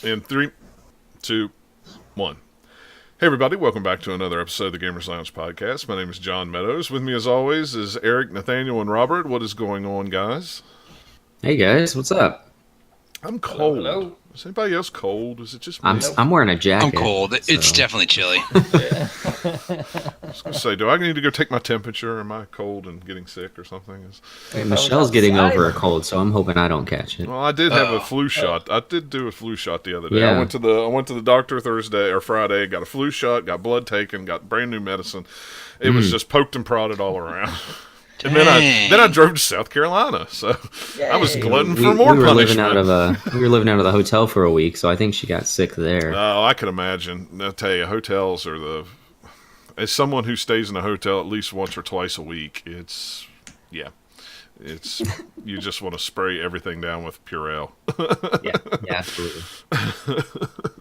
In three, two, one. Hey, everybody, welcome back to another episode of the Gamers Lounge podcast. My name is John Meadows. With me, as always, is Eric, Nathaniel, and Robert. What is going on, guys? Hey, guys, what's up? I'm cold. Hello. Is anybody else cold? Is it just me? I'm wearing a jacket. I'm cold. It's so- definitely chilly. I was going to say, do I need to go take my temperature? Am I cold and getting sick or something? Hey, Michelle's getting over a cold, so I'm hoping I don't catch it. Well, I did have a flu shot. I did do a flu shot the other day. Yeah. I went to the doctor Thursday or Friday, got a flu shot, got blood taken, got brand new medicine. It was just poked and prodded all around. And then I drove to South Carolina, so I was glutton for more we were living punishment. we were living out of the hotel for a week, so I think she got sick there. Oh, I can imagine. I'll tell you, hotels are as someone who stays in a hotel at least once or twice a week, it's you just want to spray everything down with Purell. yeah, absolutely.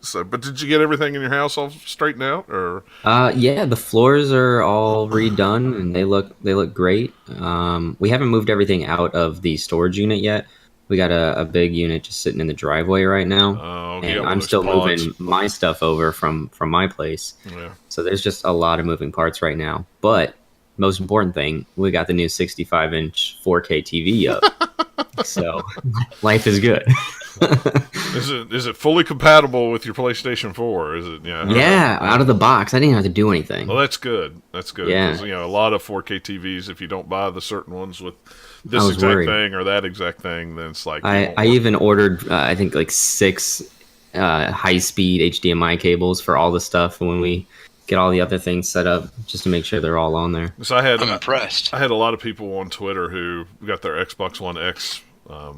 So, but did you get everything in your house all straightened out, or? Yeah, the floors are all redone and they look great. We haven't moved everything out of the storage unit yet. We got a big unit just sitting in the driveway right now. Oh, and I'm still moving my stuff over from my place. Yeah. So there's just a lot of moving parts right now. But most important thing, we got the new 65-inch 4K TV up. So life is good. Is it fully compatible with your PlayStation 4? Is it? Yeah, out of the box. I didn't have to do anything. Well, that's good. That's good. Yeah. 'Cause, a lot of 4K TVs, if you don't buy the certain ones with this I was exact worried. thing or that exact thing, then it's like I even ordered, I think, like 6 high-speed HDMI cables for all the stuff when we get all the other things set up, just to make sure they're all on there. So I'm impressed. I had a lot of people on Twitter who got their Xbox One X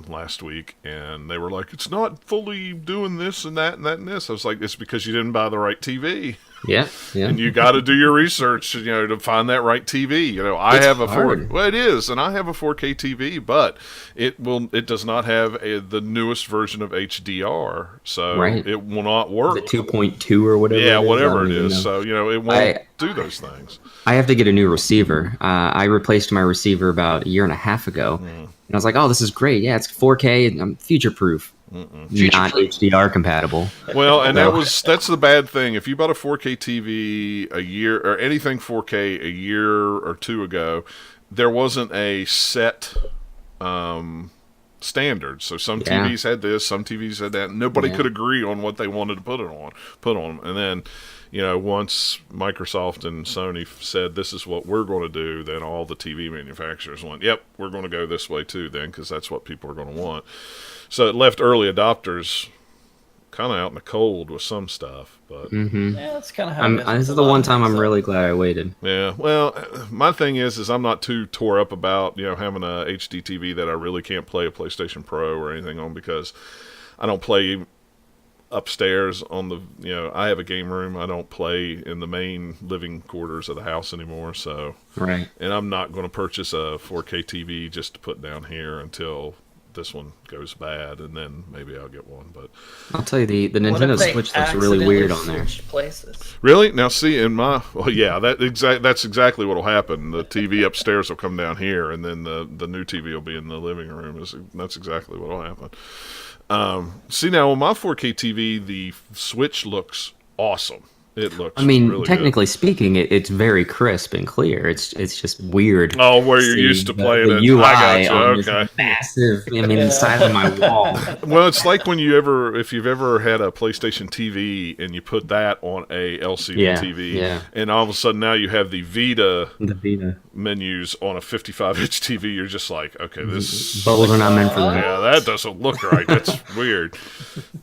last week, and they were like, "It's not fully doing this and that and that and this." I was like, "It's because you didn't buy the right TV." Yeah. And you got to do your research, to find that right TV. I It's have a hard. Well, it is, and I have a 4K TV, but it does not have the newest version of HDR, so Right. it will not work. The 2.2 or whatever. Yeah, it is, whatever I it don't even is. know. So it won't do those things. I have to get a new receiver. I replaced my receiver about a year and a half ago, and I was like, "Oh, this is great! Yeah, it's 4K. And I'm future-proof, not HDR compatible." Well, and that's the bad thing. If you bought a 4K TV a year or anything 4K a year or two ago, there wasn't a set standard. So some Yeah. TVs had this, some TVs had that. Nobody Yeah. could agree on what they wanted to put on. And then, once Microsoft and Sony said this is what we're going to do, then all the TV manufacturers went, "Yep, we're going to go this way too," then, because that's what people are going to want. So it left early adopters kind of out in the cold with some stuff, but Mm-hmm. Yeah, that's kind of how it is. This is with the a lot one of time I'm stuff. really glad I waited. yeah. Well, my thing is I'm not too tore up about having a HD TV that I really can't play a PlayStation Pro or anything on, because I don't play upstairs on the I have a game room. I don't play in the main living quarters of the house anymore, so Right. and I'm not going to purchase a 4K TV just to put down here until this one goes bad, and then maybe I'll get one. But I'll tell you, the What if Nintendo they Switch looks really accidentally weird on there. switch places? really, now see that's exactly what'll happen. The TV upstairs will come down here, and then the new TV will be in the living room. That's exactly what'll happen. See, now on my 4K TV, the Switch looks awesome. It looks. I mean, really technically speaking, it's very crisp and clear. It's just weird. good. Oh, where you're See, used to the playing it. UI I got on you. this Okay. massive. I mean, the size of my wall. Well, it's like when if you've ever had a PlayStation TV and you put that on a LCD Yeah, TV, yeah. and all of a sudden now you have the Vita The Vita menus on a 55-inch TV, you're just like, okay, this. bubbles are not meant for that. Yeah, that doesn't look right. That's weird.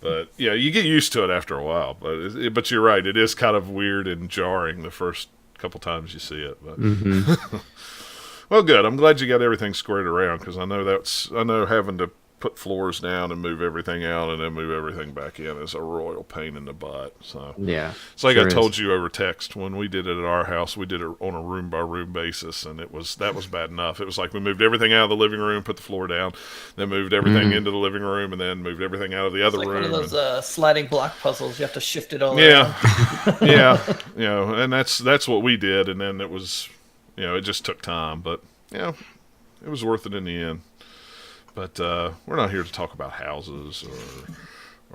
But you get used to it after a while. But you're right. It is kind of weird and jarring the first couple times you see it. But well, good. I'm glad you got everything squared around, because I know having to put floors down and move everything out and then move everything back in is a royal pain in the butt. So Yeah. it's like sure I told is. you over text when we did it at our house. We did it on a room by room basis, and that was bad enough. It was like we moved everything out of the living room, put the floor down, then moved everything into the living room, and then moved everything out of the other It's like room. one of those sliding block puzzles. You have to shift it all yeah, around. yeah, and that's what we did, and then it was, it just took time, but it was worth it in the end. But we're not here to talk about houses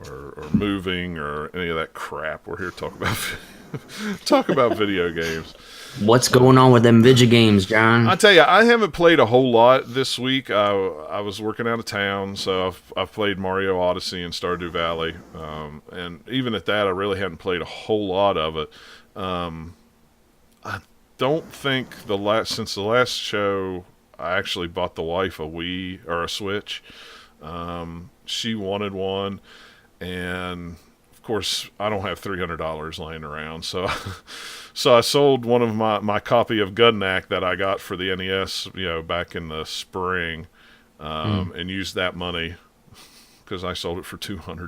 or moving or any of that crap. We're here to talk about video games. What's going on with them video games, John? I tell you, I haven't played a whole lot this week. I was working out of town, so I've played Mario Odyssey and Stardew Valley, and even at that, I really hadn't played a whole lot of it. I don't think since the last show, I actually bought the wife a Wii or a Switch. She wanted one, and of course, I don't have $300 laying around, so I sold one of my copy of Gunnak that I got for the NES, back in the spring, and used that money because I sold it for $200.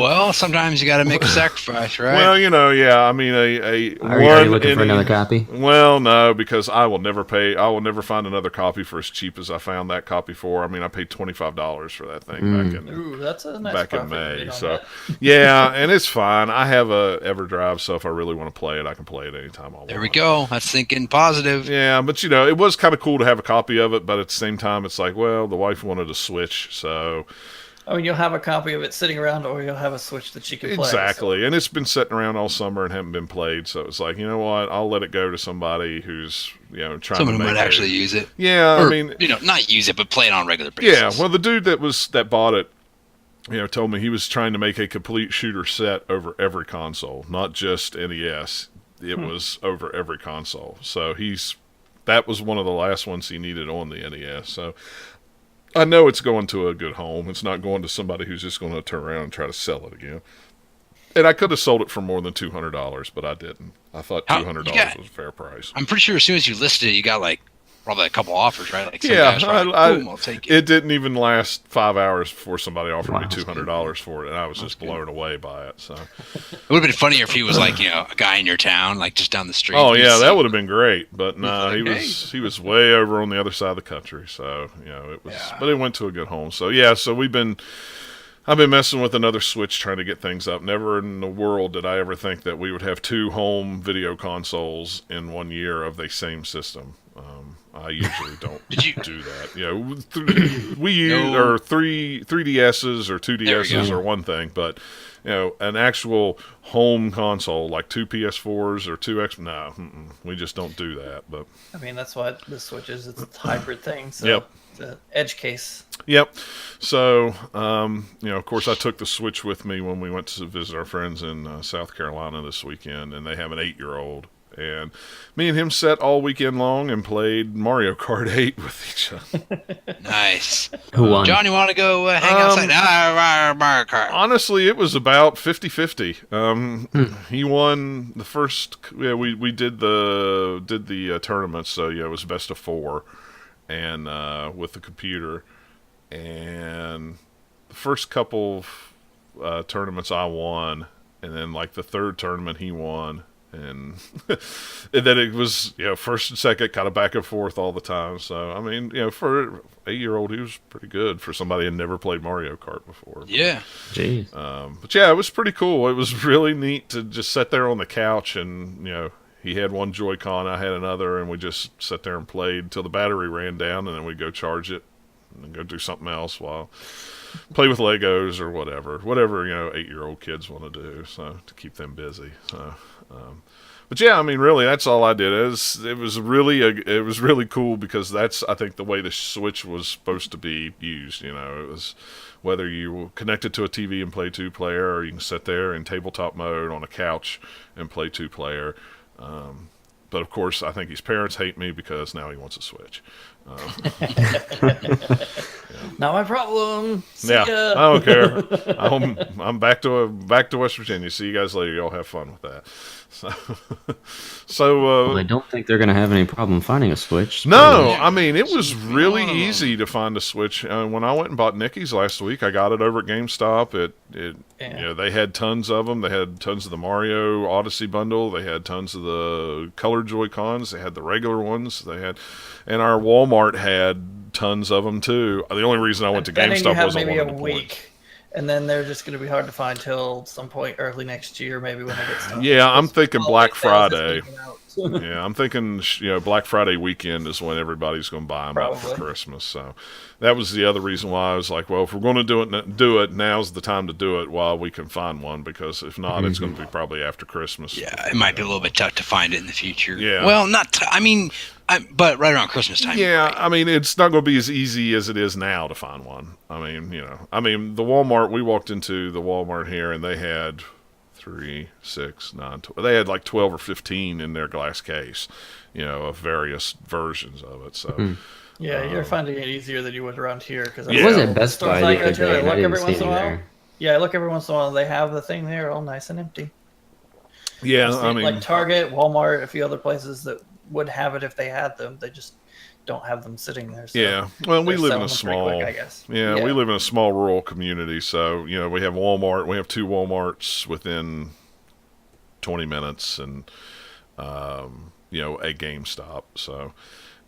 Well, sometimes you got to make a sacrifice, right? Well, yeah. I mean, Are you looking for another copy? Well, no, because I will never find another copy for as cheap as I found that copy for. I mean, I paid $25 for that thing that's a nice back in profit May. on So, that. yeah, and it's fine. I have a EverDrive, so if I really want to play it, I can play it anytime I want. There we go. That's thinking positive. Yeah, but it was kind of cool to have a copy of it, but at the same time, it's like, well, the wife wanted a Switch, so. I mean, you'll have a copy of it sitting around, or you'll have a Switch that she can play. Exactly, and it's been sitting around all summer and haven't been played, so it's like, you know what, I'll let it go to somebody who's, trying Someone to make who might actually use it. Yeah, Or, I mean, not use it, but play it on a regular basis. yeah, well, the dude that bought it, told me he was trying to make a complete shooter set over every console, not just NES. It was over every console, so that was one of the last ones he needed on the NES, so I know it's going to a good home. It's not going to somebody who's just going to turn around and try to sell it again. And I could have sold it for more than $200, but I didn't. I thought $200 was a fair price. I'm pretty sure as soon as you listed it, you got probably a couple offers, right? Like I'll take it. It didn't even last 5 hours before somebody offered me $200 for it, and I was just blown away by it. So it would have been funnier if he was a guy in your town, just down the street. Oh yeah, that would have been great. But no, he was way over on the other side of the country. So it was, but it went to a good home. So yeah, so I've been messing with another Switch, trying to get things up. Never in the world did I ever think that we would have 2 home video consoles in 1 year of the same system. I usually don't do that. We use or 3DSs or 2DSs or one thing, but an actual home console like 2 PS4s or 2 X. No, we just don't do that. But I mean, that's what the Switch is. It's a hybrid thing. So yep. It's an edge case. Yep. So, of course, I took the Switch with me when we went to visit our friends in South Carolina this weekend, and they have an 8-year-old. And me and him sat all weekend long and played Mario Kart 8 with each other. Nice. Who won? John, you want to go hang outside? Mario Kart. Honestly, it was about 50-50. He won the first. Yeah, we did the tournament, so it was best of 4, and with the computer. And the first couple of tournaments I won, and then the third tournament he won. And then it was, first and second, kind of back and forth all the time. So, I mean, for an 8-year-old, he was pretty good for somebody who had never played Mario Kart before. Yeah. Jeez. But yeah, it was pretty cool. It was really neat to just sit there on the couch and, he had one Joy-Con, I had another, and we just sat there and played until the battery ran down, and then we'd go charge it and then go do something else while play with Legos or whatever 8-year-old kids want to do, so to keep them busy. So, but yeah, I mean, really, that's all I did. It was really cool because that's, I think, the way the Switch was supposed to be used. It was whether you connected to a TV and play 2-player, or you can sit there in tabletop mode on a couch and play 2-player. But of course, I think his parents hate me because now he wants a Switch. Not my problem. See ya. ya. I don't care. I'm back to West Virginia. See you guys later. Y'all have fun with that. So I don't think they're going to have any problem finding a Switch. No, I mean, it was really easy to find a Switch. When I went and bought Nikki's last week, I got it over at GameStop. They had tons of them. They had tons of the Mario Odyssey bundle. They had tons of the colored Joy-Cons. They had the regular ones. And our Walmart had tons of them too. The only reason I went to GameStop was I wanted to point. And then they're just going to be hard to find till some point early next year, maybe when it gets done. Yeah, I'm thinking Black Friday. Yeah, I'm thinking, Black Friday weekend is when everybody's going to buy them up for Probably. Christmas. So that was the other reason why I was like, well, if we're going to do it, now's the time to do it while we can find one, because if not, it's going to be probably after Christmas. Yeah, it might be a little bit tough to find it in the future. Yeah. Well, not. But right around Christmas time. Yeah, right. I mean, it's not going to be as easy as it is now to find one. I mean, the Walmart, we walked into the Walmart here and they had 3, 6, 9, 12. They had like 12 or 15 in their glass case, of various versions of it. So, Yeah, you're finding it easier than you would around here. Because Yeah. I was at Best Buy I the go other to, day, I and I look didn't every see once in a any while. there. Yeah, I look every once in a while. They have the thing there, all nice and empty. yeah, I Like mean, Target, Walmart, a few other places that would have it if they had them. They just don't have them sitting there. So yeah. Well, we they're live in selling a them pretty small, quick, I guess. yeah, we live in a small rural community. So, we have Walmart. We have 2 Walmarts within 20 minutes and, a GameStop. So,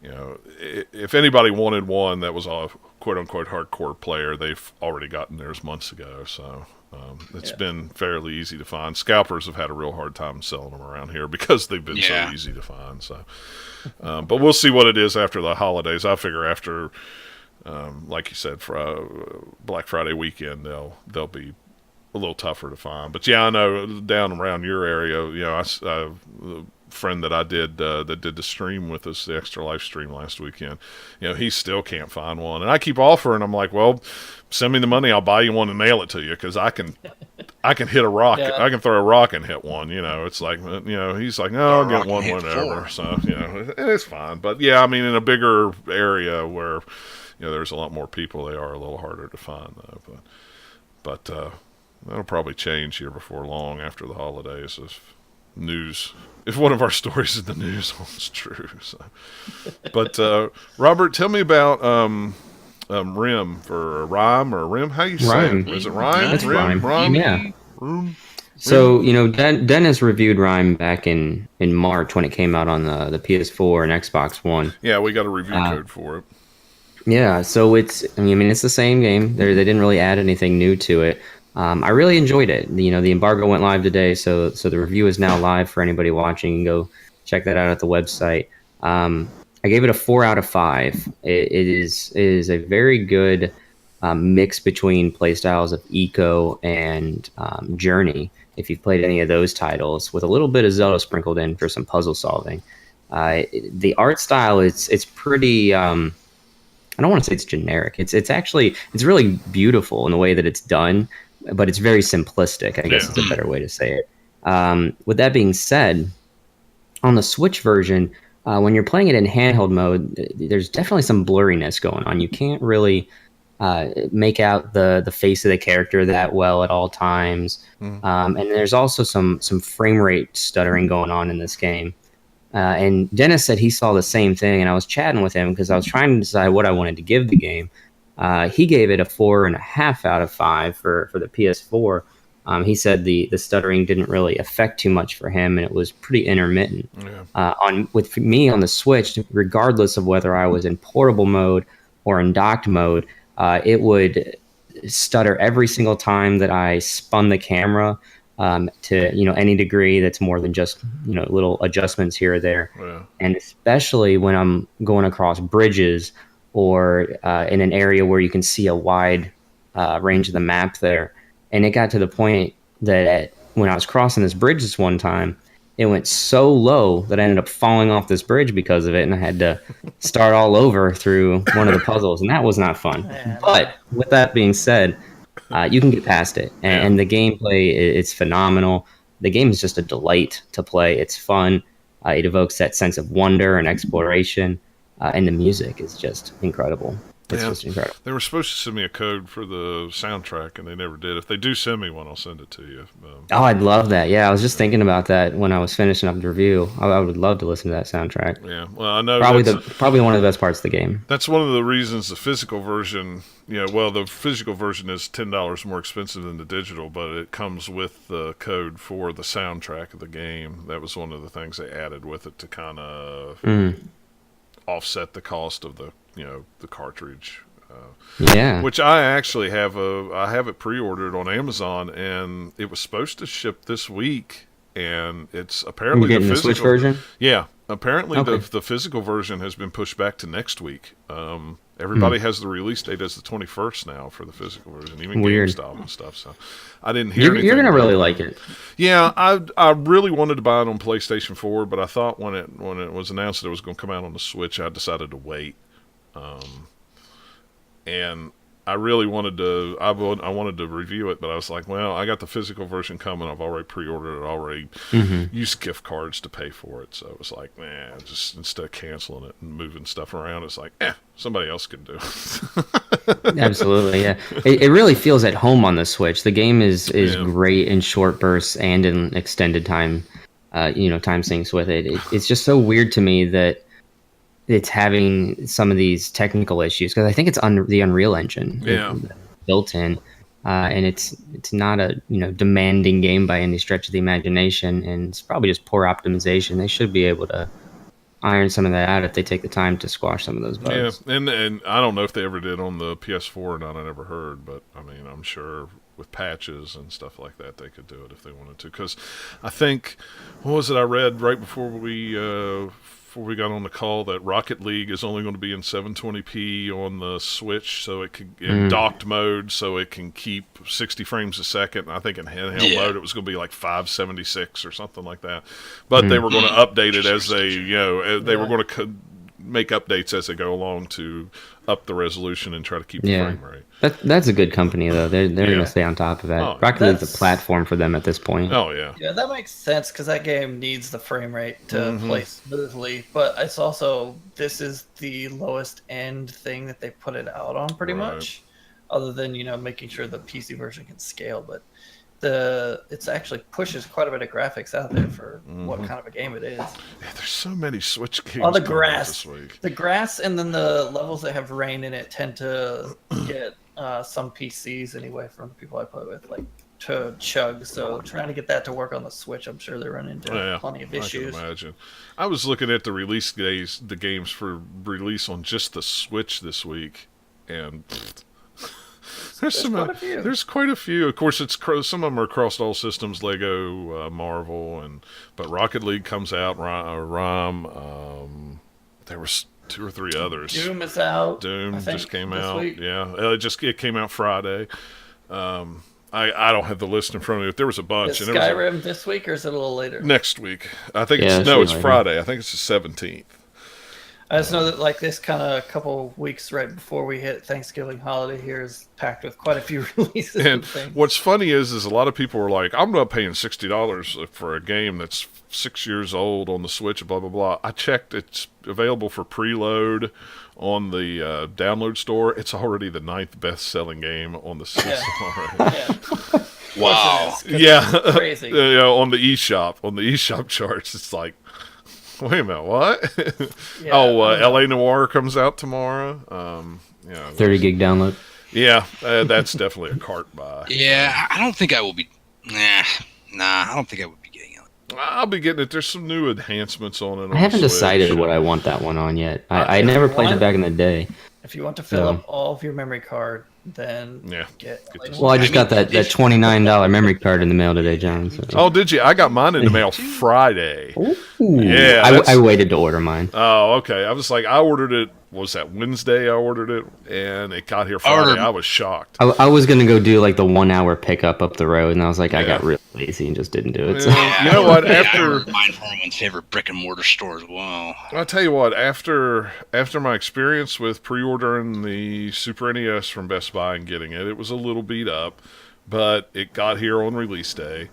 if anybody wanted one that was a quote unquote hardcore player, they've already gotten theirs months ago. So it's been fairly easy to find. Scalpers have had a real hard time selling them around here because they've been so easy to find. So, but we'll see what it is after the holidays. I figure after, like you said, for Black Friday weekend, they'll be a little tougher to find. But yeah, I know down around your area, the friend that I did that did the stream with us, the Extra Life stream last weekend, he still can't find one. And I keep offering. I'm like, well, send me the money, I'll buy you one and mail it to you, because I can hit a rock. Yeah. I can throw a rock and hit one. It's like, he's like, no, I'll get one, hit whatever. 4. So it's fine. But yeah, I mean, in a bigger area where there's a lot more people, they are a little harder to find though. But that'll probably change here before long after the holidays if one of our stories in the news holds true. So. But Robert, tell me about Rim for Rhyme or Rim. How you say Rhyme. it? Is it Rhyme? That's Rhyme. Rhyme? Yeah. Rhyme? So, Dennis reviewed Rhyme back in March when it came out on the PS4 and Xbox One. Yeah, we got a review code for it. Yeah, so it's the same game. They didn't really add anything new to it. I really enjoyed it. The embargo went live today, so the review is now live for anybody watching. You can go check that out at the website. I gave it a 4 out of 5. It is a very good mix between playstyles of Eco and Journey. If you've played any of those titles, with a little bit of Zelda sprinkled in for some puzzle solving. The art style it's pretty. I don't want to say it's generic. It's really beautiful in the way that it's done, but it's very simplistic, I guess is a better way to say it. With that being said, on the Switch version, when you're playing it in handheld mode, there's definitely some blurriness going on. You can't really make out the face of the character that well at all times. And there's also some frame rate stuttering going on in this game. And Dennis said he saw the same thing, and I was chatting with him because I was trying to decide what I wanted to give the game. He gave it a 4.5 out of 5 for the PS4. He said the stuttering didn't really affect too much for him, and it was pretty intermittent. Yeah. With me on the Switch, regardless of whether I was in portable mode or in docked mode, it would stutter every single time that I spun the camera. To any degree that's more than just little adjustments here or there. Yeah. And especially when I'm going across bridges or in an area where you can see a wide range of the map there. And it got to the point that when I was crossing this bridge this one time, it went so low that I ended up falling off this bridge because of it, and I had to start all over through one of the puzzles, and that was not fun. Man. But with that being said, you can get past it, and the gameplay it's phenomenal. The game is just a delight to play. It's fun. It evokes that sense of wonder and exploration, and the music is just incredible. It's just incredible. They were supposed to send me a code for the soundtrack, and they never did. If they do send me one, I'll send it to you. Oh, I'd love that. Yeah, I was just thinking about that when I was finishing up the review. I would love to listen to that soundtrack. Yeah, well, I know probably one of the best parts of the game. That's one of the reasons the physical version. The physical version is $10 more expensive than the digital, but it comes with the code for the soundtrack of the game. That was one of the things they added with it to kind of offset the cost of the cartridge. Which I actually have I have it pre-ordered on Amazon, and it was supposed to ship this week, and it's You're apparently getting the Switch version? Yeah, apparently Okay. the physical version has been pushed back to next week. Everybody Hmm. has the release date as the 21st now for the physical version, even Weird. GameStop and stuff. So I didn't hear You're anything. gonna about really it. like it. Yeah, I really wanted to buy it on PlayStation 4, but I thought when it was announced that it was going to come out on the Switch, I decided to wait. And I really wanted to. I wanted to review it, but I was like, well, I got the physical version coming. I've already pre-ordered it. Already used gift cards to pay for it. So it was like, man, just instead of canceling it and moving stuff around, it's like, somebody else can do it. Absolutely, yeah. It really feels at home on the Switch. The game is great in short bursts and in extended time, time sinks with it. It's just so weird to me that it's having some of these technical issues because I think it's the Unreal Engine built in, and it's not a demanding game by any stretch of the imagination, and it's probably just poor optimization. They should be able to iron some of that out if they take the time to squash some of those bugs. Yeah, and I don't know if they ever did on the PS4 or not. I never heard, but I mean, I'm sure with patches and stuff like that, they could do it if they wanted to. Because I think, what was it I read right before we got on the call, that Rocket League is only going to be in 720p on the Switch, so it could in docked mode, so it can keep 60 frames a second. I think in handheld mode, it was going to be like 576 or something like that. But they were going to update it as they, they were going to make updates as they go along to up the resolution and try to keep the frame rate. That's a good company though. They're going to stay on top of that. Oh, Rocket League's a platform for them at this point. Oh yeah. Yeah, that makes sense because that game needs the frame rate to play smoothly. But it's also, this is the lowest end thing that they put it out on pretty much, other than making sure the PC version can scale. But it's actually pushes quite a bit of graphics out there for what kind of a game it is. Yeah, there's so many Switch games. Oh, the coming out grass, this week. the grass, and then the levels that have rain in it tend to get some PCs anyway from the people I play with, like to chug. So trying to get that to work on the Switch, I'm sure they run into plenty of issues. I can imagine. I was looking at the release days, the games for release on just the Switch this week, and there's quite a few. Of course, some of them are across all systems, Lego, Marvel, but Rocket League comes out. There was 2 or 3 others. Doom is out. Doom just came out. Week. Yeah, it came out Friday. I don't have the list in front of me, but there was a bunch. Is and Skyrim this week, or is it a little later? Next week. I think Yeah, it's later. Friday. I think it's the 17th. I just know that like this kind of couple weeks right before we hit Thanksgiving holiday here is packed with quite a few releases. And things. what's funny is a lot of people are like, I'm not paying $60 for a game that's 6 years old on the Switch, blah, blah, blah. I checked. It's available for preload on the download store. It's already the 9th best-selling game on the system already. Yeah. Wow. Yeah. It's crazy. On the eShop charts, it's like, wait a minute, what? Yeah. LA Noire comes out tomorrow. 30 gig download. Yeah, that's definitely a cart buy. Yeah, I don't think I will be. I don't think I would be getting it. I'll be getting it. There's some new enhancements on it. I haven't decided what I want that one on yet. I never played it back in the day. If you want to fill up all of your memory card, then get this. Well, I just got that $29 memory card in the mail today, John. So. Oh, did you? I got mine in the mail Friday. Ooh. Yeah, I waited to order mine. Oh, okay. I was like, I ordered it. Was that Wednesday? I ordered it, and it got here Friday. I was shocked. I was gonna go do like the 1 hour pickup up the road, and I was like, I got real lazy and just didn't do it. So. You know what? I After ordered mine from one's favorite brick and mortar store as well. I'll tell you what. After my experience with pre-ordering the Super NES from Best Buy and getting it, it was a little beat up, but it got here on release day,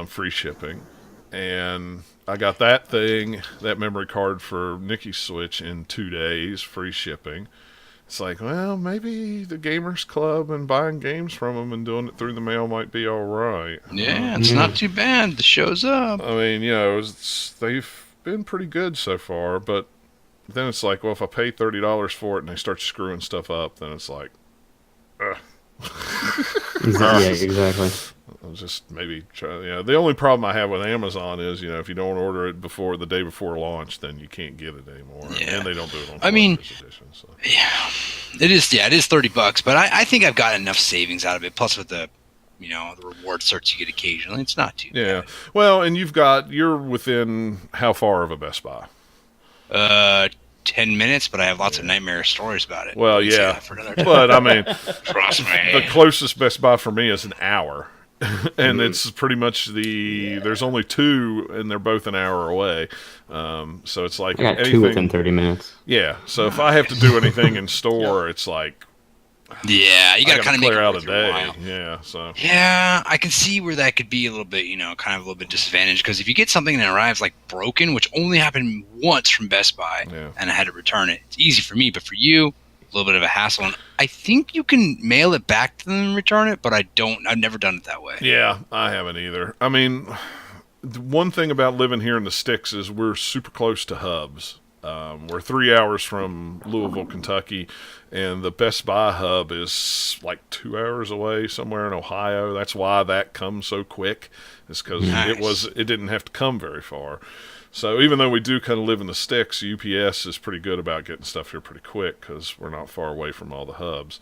free shipping, and I got that memory card for Nikki's Switch in 2 days, free shipping. It's like, well, maybe the Gamers Club and buying games from them and doing it through the mail might be all right. Yeah, it's not too bad. The show's up. I mean, they've been pretty good so far, but then it's like, well, if I pay $30 for it and they start screwing stuff up, then it's like, ugh. Yeah, exactly. I'll just maybe try. The only problem I have with Amazon is, if you don't order it before the day before launch, then you can't get it anymore. Yeah. And they don't do it on collector's edition. So. Yeah, it is $30, but I think I've got enough savings out of it. Plus with the the reward certs you get occasionally. It's not too Yeah. Well, and you're within how far of a Best Buy? 10 minutes, but I have lots of nightmare stories about it. Well, We can save yeah. that for another time. But I mean, Trust me. the closest Best Buy for me is an hour. And it's pretty much there's only 2 and they're both an hour away. So it's like I got 2 within 30 minutes. Yeah. So if I have to do anything in store, it's like Yeah, you got to kind of make it clear out a worth your day. while. Yeah. So Yeah, I can see where that could be a little bit, kind of a little bit disadvantaged, because if you get something that arrives like broken, which only happened once from Best Buy, Yeah. and I had to return it, it's easy for me, but for you, a little bit of a hassle. And I think you can mail it back to them and return it, but I've never done it that way. yeah, I haven't either. I mean, the one thing about living here in the sticks is we're super close to hubs. We're 3 hours from Louisville, Kentucky, and the Best Buy hub is like 2 hours away somewhere in Ohio. That's why that comes so quick. Is because Nice. it didn't have to come very far. So even though we do kind of live in the sticks, UPS is pretty good about getting stuff here pretty quick because we're not far away from all the hubs.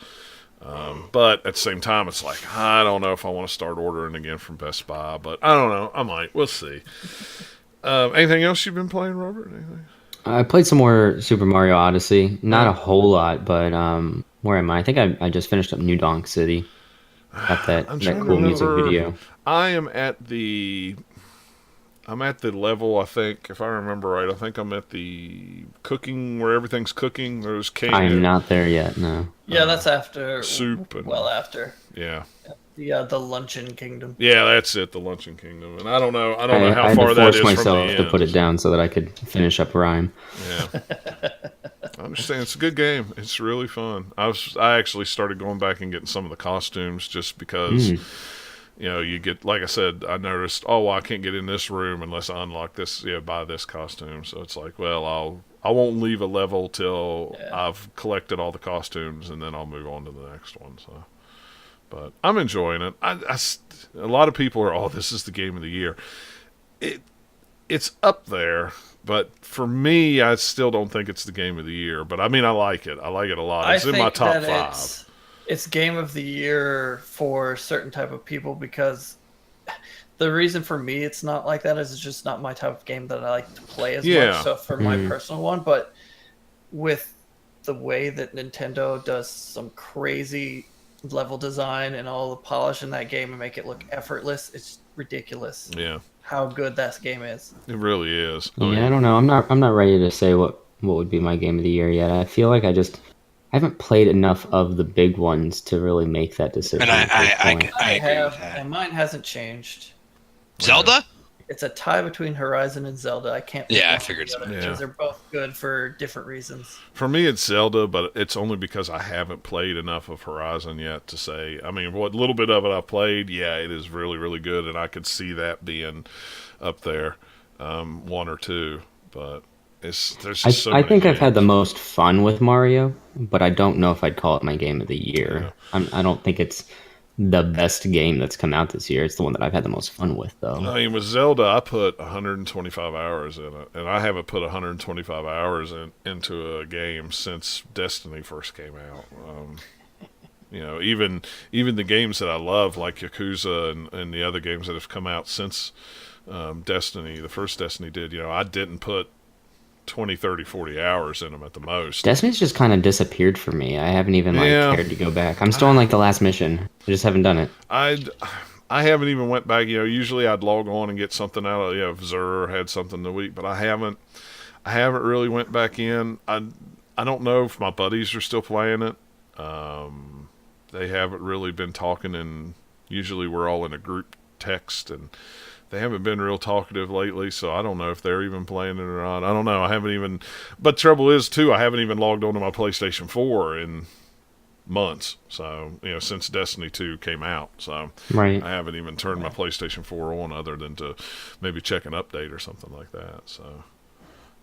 But at the same time, it's like, I don't know if I want to start ordering again from Best Buy, but I don't know. I might. We'll see. Anything else you've been playing, Robert? Anything? I played some more Super Mario Odyssey. Not a whole lot, but where am I? I think I just finished up New Donk City. Got that I'm trying to cool music remember. video. I'm at the level, I think, if I remember right. I think I'm at the cooking where everything's cooking. There's cake. I am not there yet. No. Yeah, that's after soup and- well after Yeah. the Luncheon Kingdom. Yeah, that's it, the Luncheon Kingdom. And I don't know I how had far to that force is from myself the to end. put it down so that I could finish up Rhyme. Yeah. I understand. It's a good game. It's really fun. I actually started going back and getting some of the costumes just because you get, like I said, I noticed, well, I can't get in this room unless I unlock this, buy this costume. So it's like, well, I won't leave a level till I've collected all the costumes, and then I'll move on to the next one. So, but I'm enjoying it. A lot of people are, this is the game of the year. It's up there, but for me, I still don't think it's the game of the year. But I mean, I like it. I like it a lot. It's in my top 5. It's game of the year for certain type of people because the reason for me it's not like that is it's just not my type of game that I like to play as much. So for my personal one, but with the way that Nintendo does some crazy level design and all the polish in that game and make it look effortless, it's ridiculous. Yeah. How good that game is. It really is. Yeah, I don't know. I'm not ready to say what would be my game of the year yet. I feel like I haven't played enough of the big ones to really make that decision. And I agree have, with that. and mine hasn't changed. Zelda? It's a tie between Horizon and Zelda. I can't. pick Yeah, I one figured or the so. other Yeah. because they're both good for different reasons. For me, it's Zelda, but it's only because I haven't played enough of Horizon yet to say. I mean, what little bit of it I've played, it is really, really good, and I could see that being up there, 1 or 2. But there's just so I many think I've games. had the most fun with Mario, but I don't know if I'd call it my game of the year. I don't think it's the best game that's come out this year. It's the one that I've had the most fun with, though. I mean, with Zelda, I put 125 hours in it, and I haven't put 125 hours into a game since Destiny first came out. Even the games that I love, like Yakuza and the other games that have come out since Destiny, the first Destiny did, I didn't put 20, 30, 40 hours in them at the most. Destiny's just kind of disappeared for me. I haven't even cared to go back. I'm still on the last mission. I just haven't done it. I haven't even went back. Usually I'd log on and get something out of if Zur had something the week, but I haven't really went back in. I don't know if my buddies are still playing it. They haven't really been talking, and usually we're all in a group text, and they haven't been real talkative lately, so I don't know if they're even playing it or not. I don't know. I haven't even... But trouble is, too, I haven't even logged onto my PlayStation 4 in months. So, since Destiny 2 came out. So, Right. I haven't even turned my PlayStation 4 on other than to maybe check an update or something like that. So,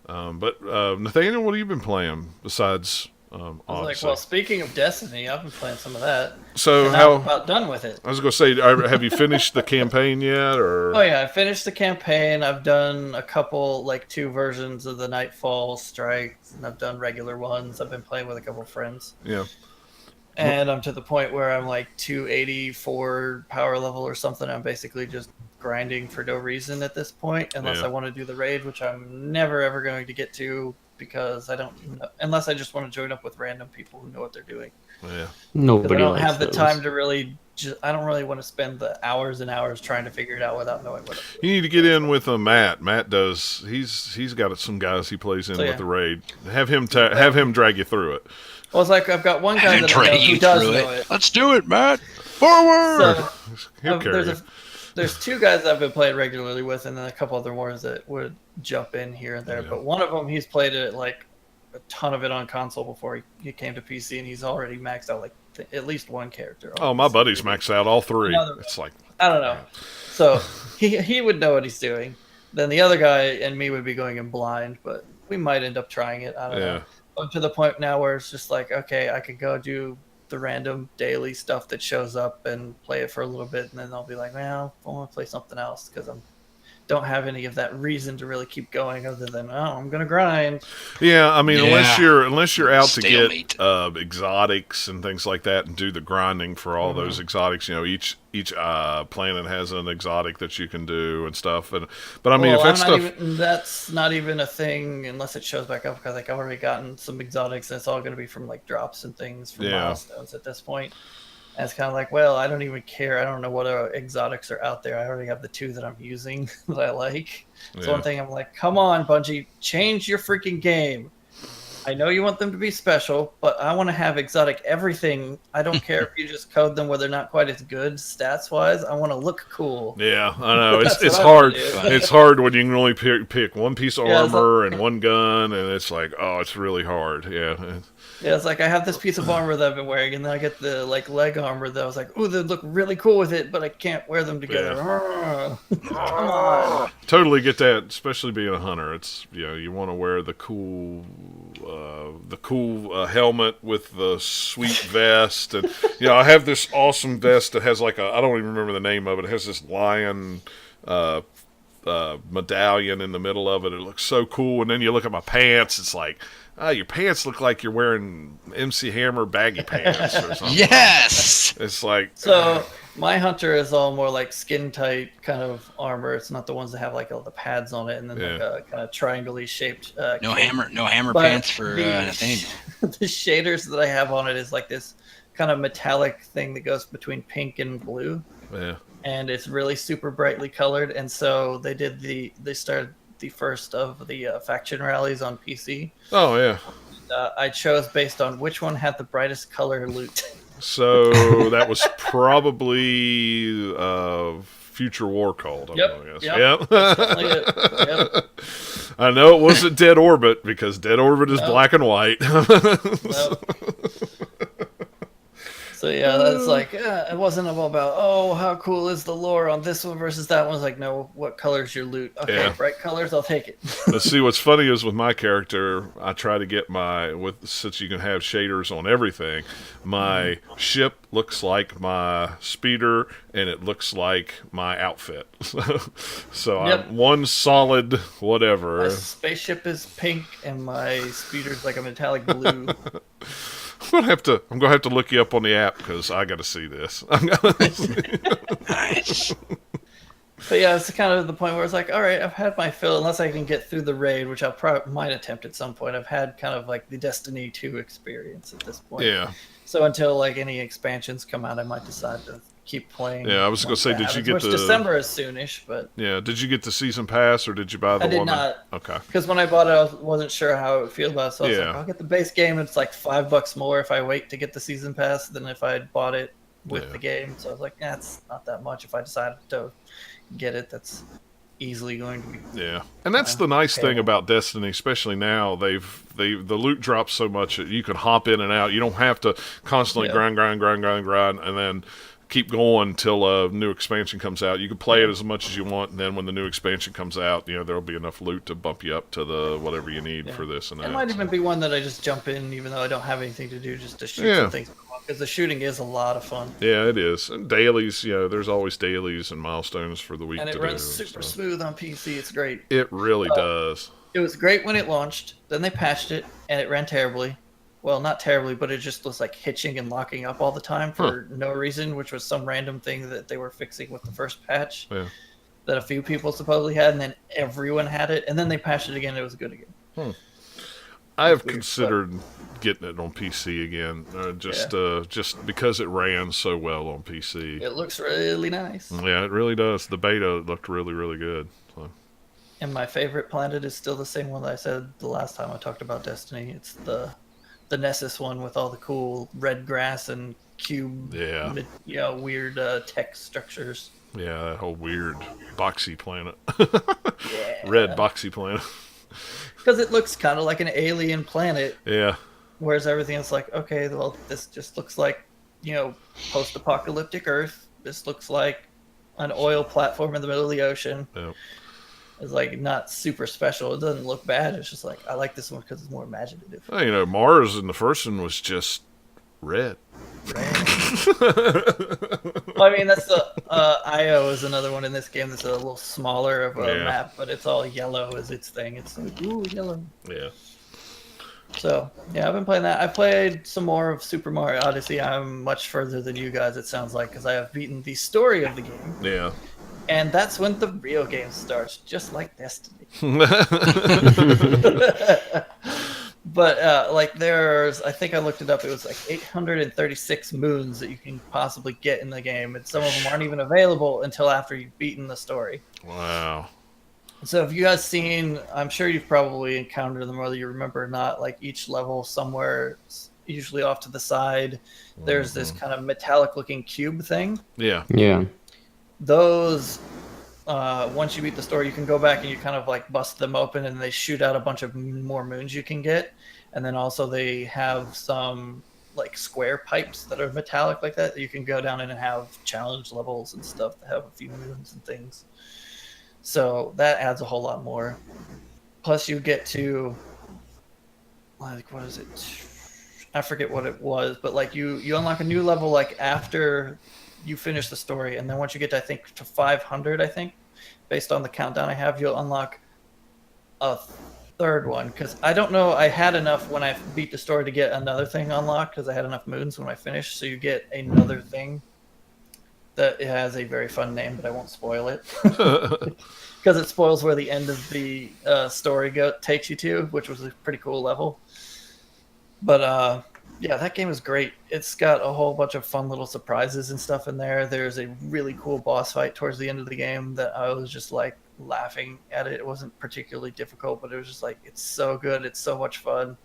but Nathaniel, what have you been playing besides I was Odyssey? like, well, speaking of Destiny, I've been playing some of that. So And how... I'm about done with it. I was going to say, have you finished the campaign yet, or? Oh yeah, I finished the campaign. I've done a couple, 2 versions of the Nightfall strikes, and I've done regular ones. I've been playing with a couple friends. Yeah. and I'm to the point where I'm like 284 power level or something. I'm basically just grinding for no reason at this point, unless I want to do the raid, which I'm never ever going to get to because I don't know, unless I just want to join up with random people who know what they're doing. Yeah. Nobody I don't likes have the those. time to really. I don't really want to spend the hours and hours trying to figure it out without knowing what. You need to get in with Matt. Matt does. He's got some guys he plays in with the raid. Have him drag you through it. Well, it's like I've got one guy that I know who does know it. Let's do it, Matt. Forward. So, there's two guys I've been playing regularly with, and then a couple other ones that would jump in here and there. Yeah. But one of them, he's played it like a ton of it on console before he came to PC, and he's already maxed out like at least one character. Oh, my buddy's maxed out all three. It's like I don't know. So he would know what he's doing. Then the other guy and me would be going in blind, but we might end up trying it. I don't know. Up to the point now where it's just like, okay, I could go do the random daily stuff that shows up and play it for a little bit, and then I'll be like, well, I want to play something else because I don't have any of that reason to really keep going other than, I'm gonna grind. Yeah, I mean, unless you're out to get exotics and things like that and do the grinding for all those exotics, each planet has an exotic that you can do and stuff. But I mean, if that's stuff, that's not even a thing unless it shows back up, because like I've already gotten some exotics and it's all going to be from like drops and things from milestones at this point. And it's kind of like, well, I don't even care. I don't know what exotics are out there. I already have the two that I'm using that I like. So one thing I'm like, come on, Bungie, change your freaking game. I know you want them to be special, but I want to have exotic everything. I don't care if you just code them where they're not quite as good stats-wise. I want to look cool. Yeah, I know. It's hard. It's hard when you can only pick one piece of armor and one gun, and it's like, oh, it's really hard. Yeah. Yeah, it's like I have this piece of armor that I've been wearing, and then I get the leg armor that I was like, ooh, they look really cool with it, but I can't wear them together. Yeah. Come on. Totally get that, especially being a hunter. It's you want to wear the cool helmet with the sweet vest, and I have this awesome vest that has like I don't even remember the name of it. It has this lion medallion in the middle of it. It looks so cool, and then you look at my pants. It's like, your pants look like you're wearing MC Hammer baggy pants or something. Yes! It's like... So, my hunter is all more like skin-tight kind of armor. It's not the ones that have like all the pads on it and then like a kind of triangle-y shaped... No hammer pants for Nathaniel. The shaders that I have on it is like this kind of metallic thing that goes between pink and blue. Yeah. And it's really super brightly colored. And so they started the first of the faction rallies on PC. Oh, yeah. I chose based on which one had the brightest color loot. So that was probably Future War Cult. Yep. I know it wasn't Dead Orbit because Dead Orbit is black and white. So yeah, that's like it wasn't all about how cool is the lore on this one versus that one. It's like, no, what color's your loot? Okay, bright colors, I'll take it. Let's see, what's funny is with my character, I try to get since you can have shaders on everything, my ship looks like my speeder and it looks like my outfit. So I'm one solid whatever. My spaceship is pink and my speeder's like a metallic blue. I'm gonna have to look you up on the app because I got to see this. Nice. But yeah, it's kind of the point where it's like, all right, I've had my fill. Unless I can get through the raid, which I might attempt at some point. I've had kind of like the Destiny 2 experience at this point. Yeah. So until like any expansions come out, I might decide to keep playing. Yeah, I was gonna say, did you get the December is soonish, but did you get the season pass or did you buy the one? I did not. Okay. Because when I bought it, I wasn't sure how I would feel about it. So I was like, I'll get the base game. It's like $5 more if I wait to get the season pass than if I had bought it with the game. So I was like, it's not that much. If I decided to get it, that's easily going to be. Yeah, and that's the nice thing about Destiny, especially now. The loot drops so much that you can hop in and out. You don't have to constantly grind, and then keep going till a new expansion comes out. You can play it as much as you want, and then when the new expansion comes out, there'll be enough loot to bump you up to the whatever you need for this and that. It might even be one that I just jump in, even though I don't have anything to do, just to shoot some things. Because the shooting is a lot of fun. Yeah, it is. And dailies, there's always dailies and milestones for the week to do. And it runs super smooth on PC. It's great. It really does. It was great when it launched. Then they patched it, and it ran terribly. well, not terribly, but it just was like hitching and locking up all the time for no reason, which was some random thing that they were fixing with the first patch Yeah. that a few people supposedly had, and then everyone had it, and then they patched it again, and it was good again. I have Weird, considered getting it on PC again, just because it ran so well on PC. It looks really nice. Yeah, it really does. The beta looked really, really good. So. And my favorite planet is still the same one that I said the last time I talked about Destiny. It's the Nessus one with all the cool red grass and cube, weird text structures. Yeah, that whole weird boxy planet. Yeah. Red boxy planet. Because it looks kind of like an alien planet. Yeah. Whereas everything else, like, okay, well, this just looks like, post-apocalyptic Earth. This looks like an oil platform in the middle of the ocean. Yep. It's like not super special. It doesn't look bad. It's just like, I like this one because it's more imaginative. Well, Mars in the first one was just red. Well, I mean, that's the Io is another one in this game that's a little smaller of a map, but it's all yellow as its thing. It's like, ooh, yellow. Yeah. So, yeah, I've been playing that. I played some more of Super Mario Odyssey. I'm much further than you guys, it sounds like, because I have beaten the story of the game. Yeah. And that's when the real game starts, just like Destiny. But, there's, I think I looked it up, it was like 836 moons that you can possibly get in the game, and some of them aren't even available until after you've beaten the story. Wow. So if you guys seen, I'm sure you've probably encountered them, whether you remember or not, like each level somewhere, usually off to the side, there's this kind of metallic-looking cube thing. Yeah. Yeah. Those, once you beat the story, you can go back and you kind of like bust them open and they shoot out a bunch of more moons you can get. And then also they have some like square pipes that are metallic like that you can go down in and have challenge levels and stuff that have a few moons and things. So that adds a whole lot more. Plus you get to, like, what is it? I forget what it was, but like you unlock a new level like after you finish the story, and then once you get to, I think, to 500, I think, based on the countdown I have, you'll unlock a third one. Because I don't know, I had enough when I beat the story to get another thing unlocked, because I had enough moons when I finished, so you get another thing that it has a very fun name, but I won't spoil it. Because it spoils where the end of the story takes you to, which was a pretty cool level. But, yeah, that game is great. It's got a whole bunch of fun little surprises and stuff in there. There's a really cool boss fight towards the end of the game that I was just like laughing at it. It wasn't particularly difficult, but it was just like, it's so good. It's so much fun.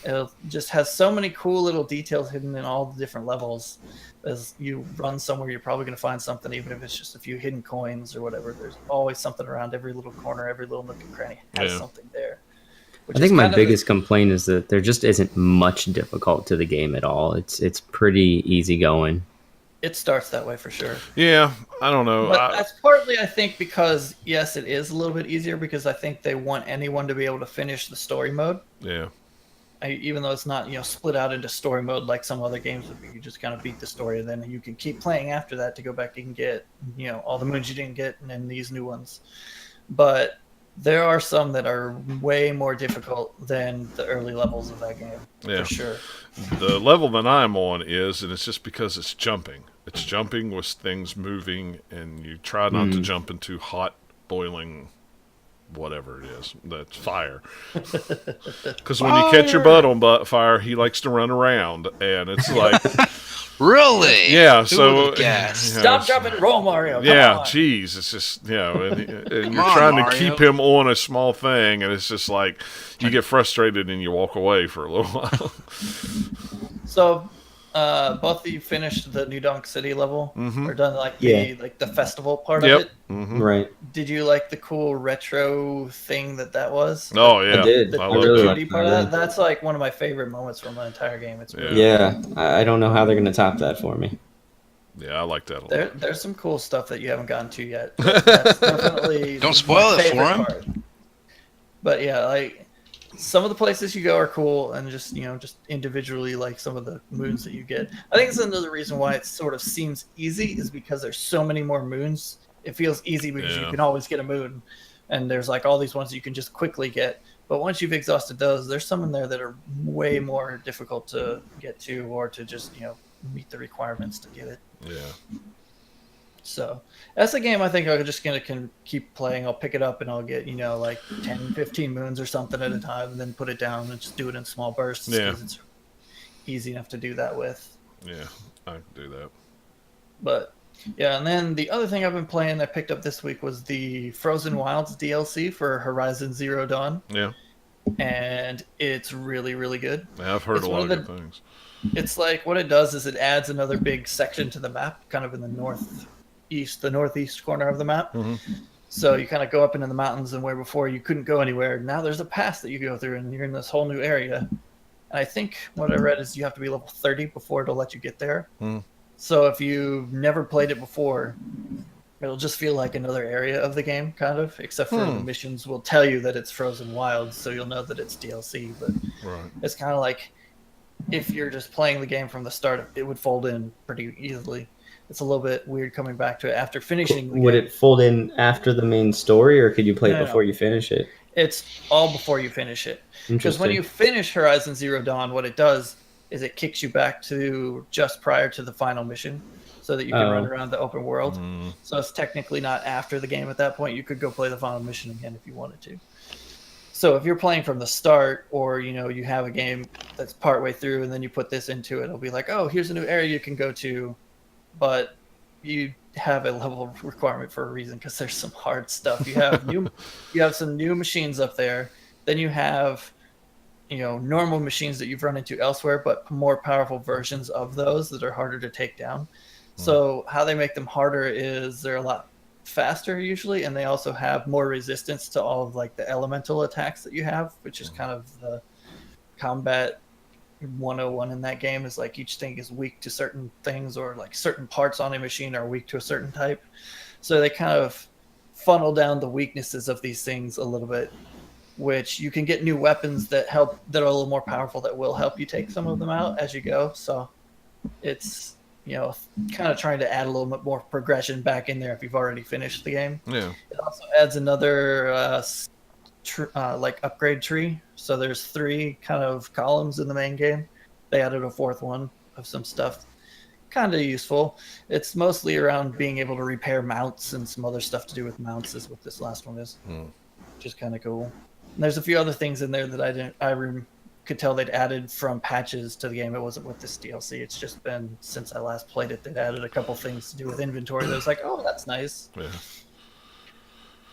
It just has so many cool little details hidden in all the different levels. As you run somewhere, you're probably going to find something, even if it's just a few hidden coins or whatever. There's always something around every little corner, every little nook and cranny has something there. I think my biggest complaint is that there just isn't much difficult to the game at all. It's pretty easy going. It starts that way for sure. Yeah, I don't know. But that's partly, I think, because, yes, it is a little bit easier because I think they want anyone to be able to finish the story mode. Yeah. Even though it's not, split out into story mode like some other games where you just kind of beat the story and then you can keep playing after that to go back and get, all the moons you didn't get and then these new ones. But there are some that are way more difficult than the early levels of that game, for sure. The level that I'm on is, and it's just because it's jumping. It's jumping with things moving, and you try not to jump into hot, boiling, whatever it is. That's fire. Because when you catch your butt on fire, he likes to run around, and it's like... Really? Yeah, Stop, drop, and roll, Mario. Come on. Geez, it's just, and you're trying to keep him on a small thing, and it's just like, you get frustrated and you walk away for a little while. So, both of you finished the New Donk City level, or done the festival part of it. Right. Did you like the cool retro thing that was? Oh yeah, I did. I really loved it. Part of that. That's like one of my favorite moments from the entire game. It's really I don't know how they're gonna top that for me. Yeah, I like that a lot. There's some cool stuff that you haven't gotten to yet. That's definitely don't spoil it for him. Part. But yeah, like some of the places you go are cool, and just just individually, like some of the moons that you get. I think it's another reason why it sort of seems easy is because there's so many more moons. It feels easy because you can always get a moon, and there's like all these ones that you can just quickly get. But once you've exhausted those, there's some in there that are way more difficult to get to or to just, meet the requirements to get it. Yeah. So that's a game I think I'm just going to keep playing. I'll pick it up and I'll get, like 10, 15 moons or something at a time and then put it down and just do it in small bursts. Yeah. Because it's easy enough to do that with. Yeah, I can do that. But yeah, and then the other thing I've been playing I picked up this week was the Frozen Wilds DLC for Horizon Zero Dawn. Yeah. And it's really, really good. Yeah, I've heard a lot of good things. It's like what it does is it adds another big section to the map, kind of in the northeast corner of the map. Mm-hmm. So you kind of go up into the mountains, and where before you couldn't go anywhere, now there's a pass that you go through, and you're in this whole new area. And I think what I read is you have to be level 30 before it'll let you get there. Mm. So if you've never played it before, it'll just feel like another area of the game, kind of, except for the missions will tell you that it's Frozen Wilds, so you'll know that it's DLC. But it's kind of like if you're just playing the game from the start, it would fold in pretty easily. It's a little bit weird coming back to it after finishing the game. Would it fold in after the main story, or could you play it before you finish it? It's all before you finish it. Because when you finish Horizon Zero Dawn, what it does is it kicks you back to just prior to the final mission so that you can run around the open world. Mm. So it's technically not after the game at that point. You could go play the final mission again if you wanted to. So if you're playing from the start, or you have a game that's partway through and then you put this into it, it'll be like, oh, here's a new area you can go to, but you have a level requirement for a reason because there's some hard stuff. You have you have some new machines up there. Then you have normal machines that you've run into elsewhere, but more powerful versions of those that are harder to take down. So how they make them harder is they're a lot faster usually, and they also have more resistance to all of like the elemental attacks that you have, which is kind of the combat 101 in that game. Is like each thing is weak to certain things, or like certain parts on a machine are weak to a certain type. So they kind of funnel down the weaknesses of these things a little bit, which you can get new weapons that are a little more powerful that will help you take some of them out as you go. So it's kind of trying to add a little bit more progression back in there if you've already finished the game. Yeah. It also adds another like upgrade tree. So there's 3 kind of columns in the main game. They added a 4th one of some stuff. Kind of useful. It's mostly around being able to repair mounts and some other stuff to do with mounts is what this last one is. Which is kind of cool. And there's a few other things in there that I could tell they'd added from patches to the game. It wasn't with this DLC. It's just been since I last played it, they'd added a couple things to do with inventory that was like, oh, that's nice. Yeah.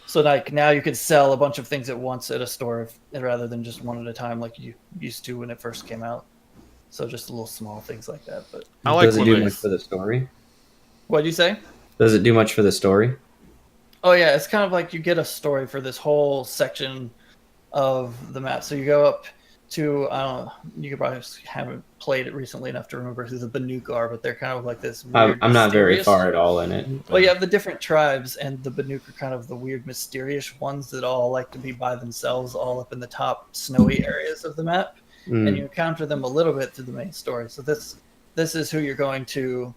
So like now you can sell a bunch of things at once at a store rather than just one at a time like you used to when it first came out. So just little small things like that. But does it do much for the story? What'd you say? Does it do much for the story? Oh yeah, it's kind of like you get a story for this whole section of the map. So you go up to you could probably haven't played it recently enough to remember who the Banuk are, but they're kind of like this weird, I'm not very far at all in it. Well, you have the different tribes, and the Banuk are kind of the weird mysterious ones that all like to be by themselves, all up in the top snowy areas of the map. And you encounter them a little bit through the main story. So this is who you're going to,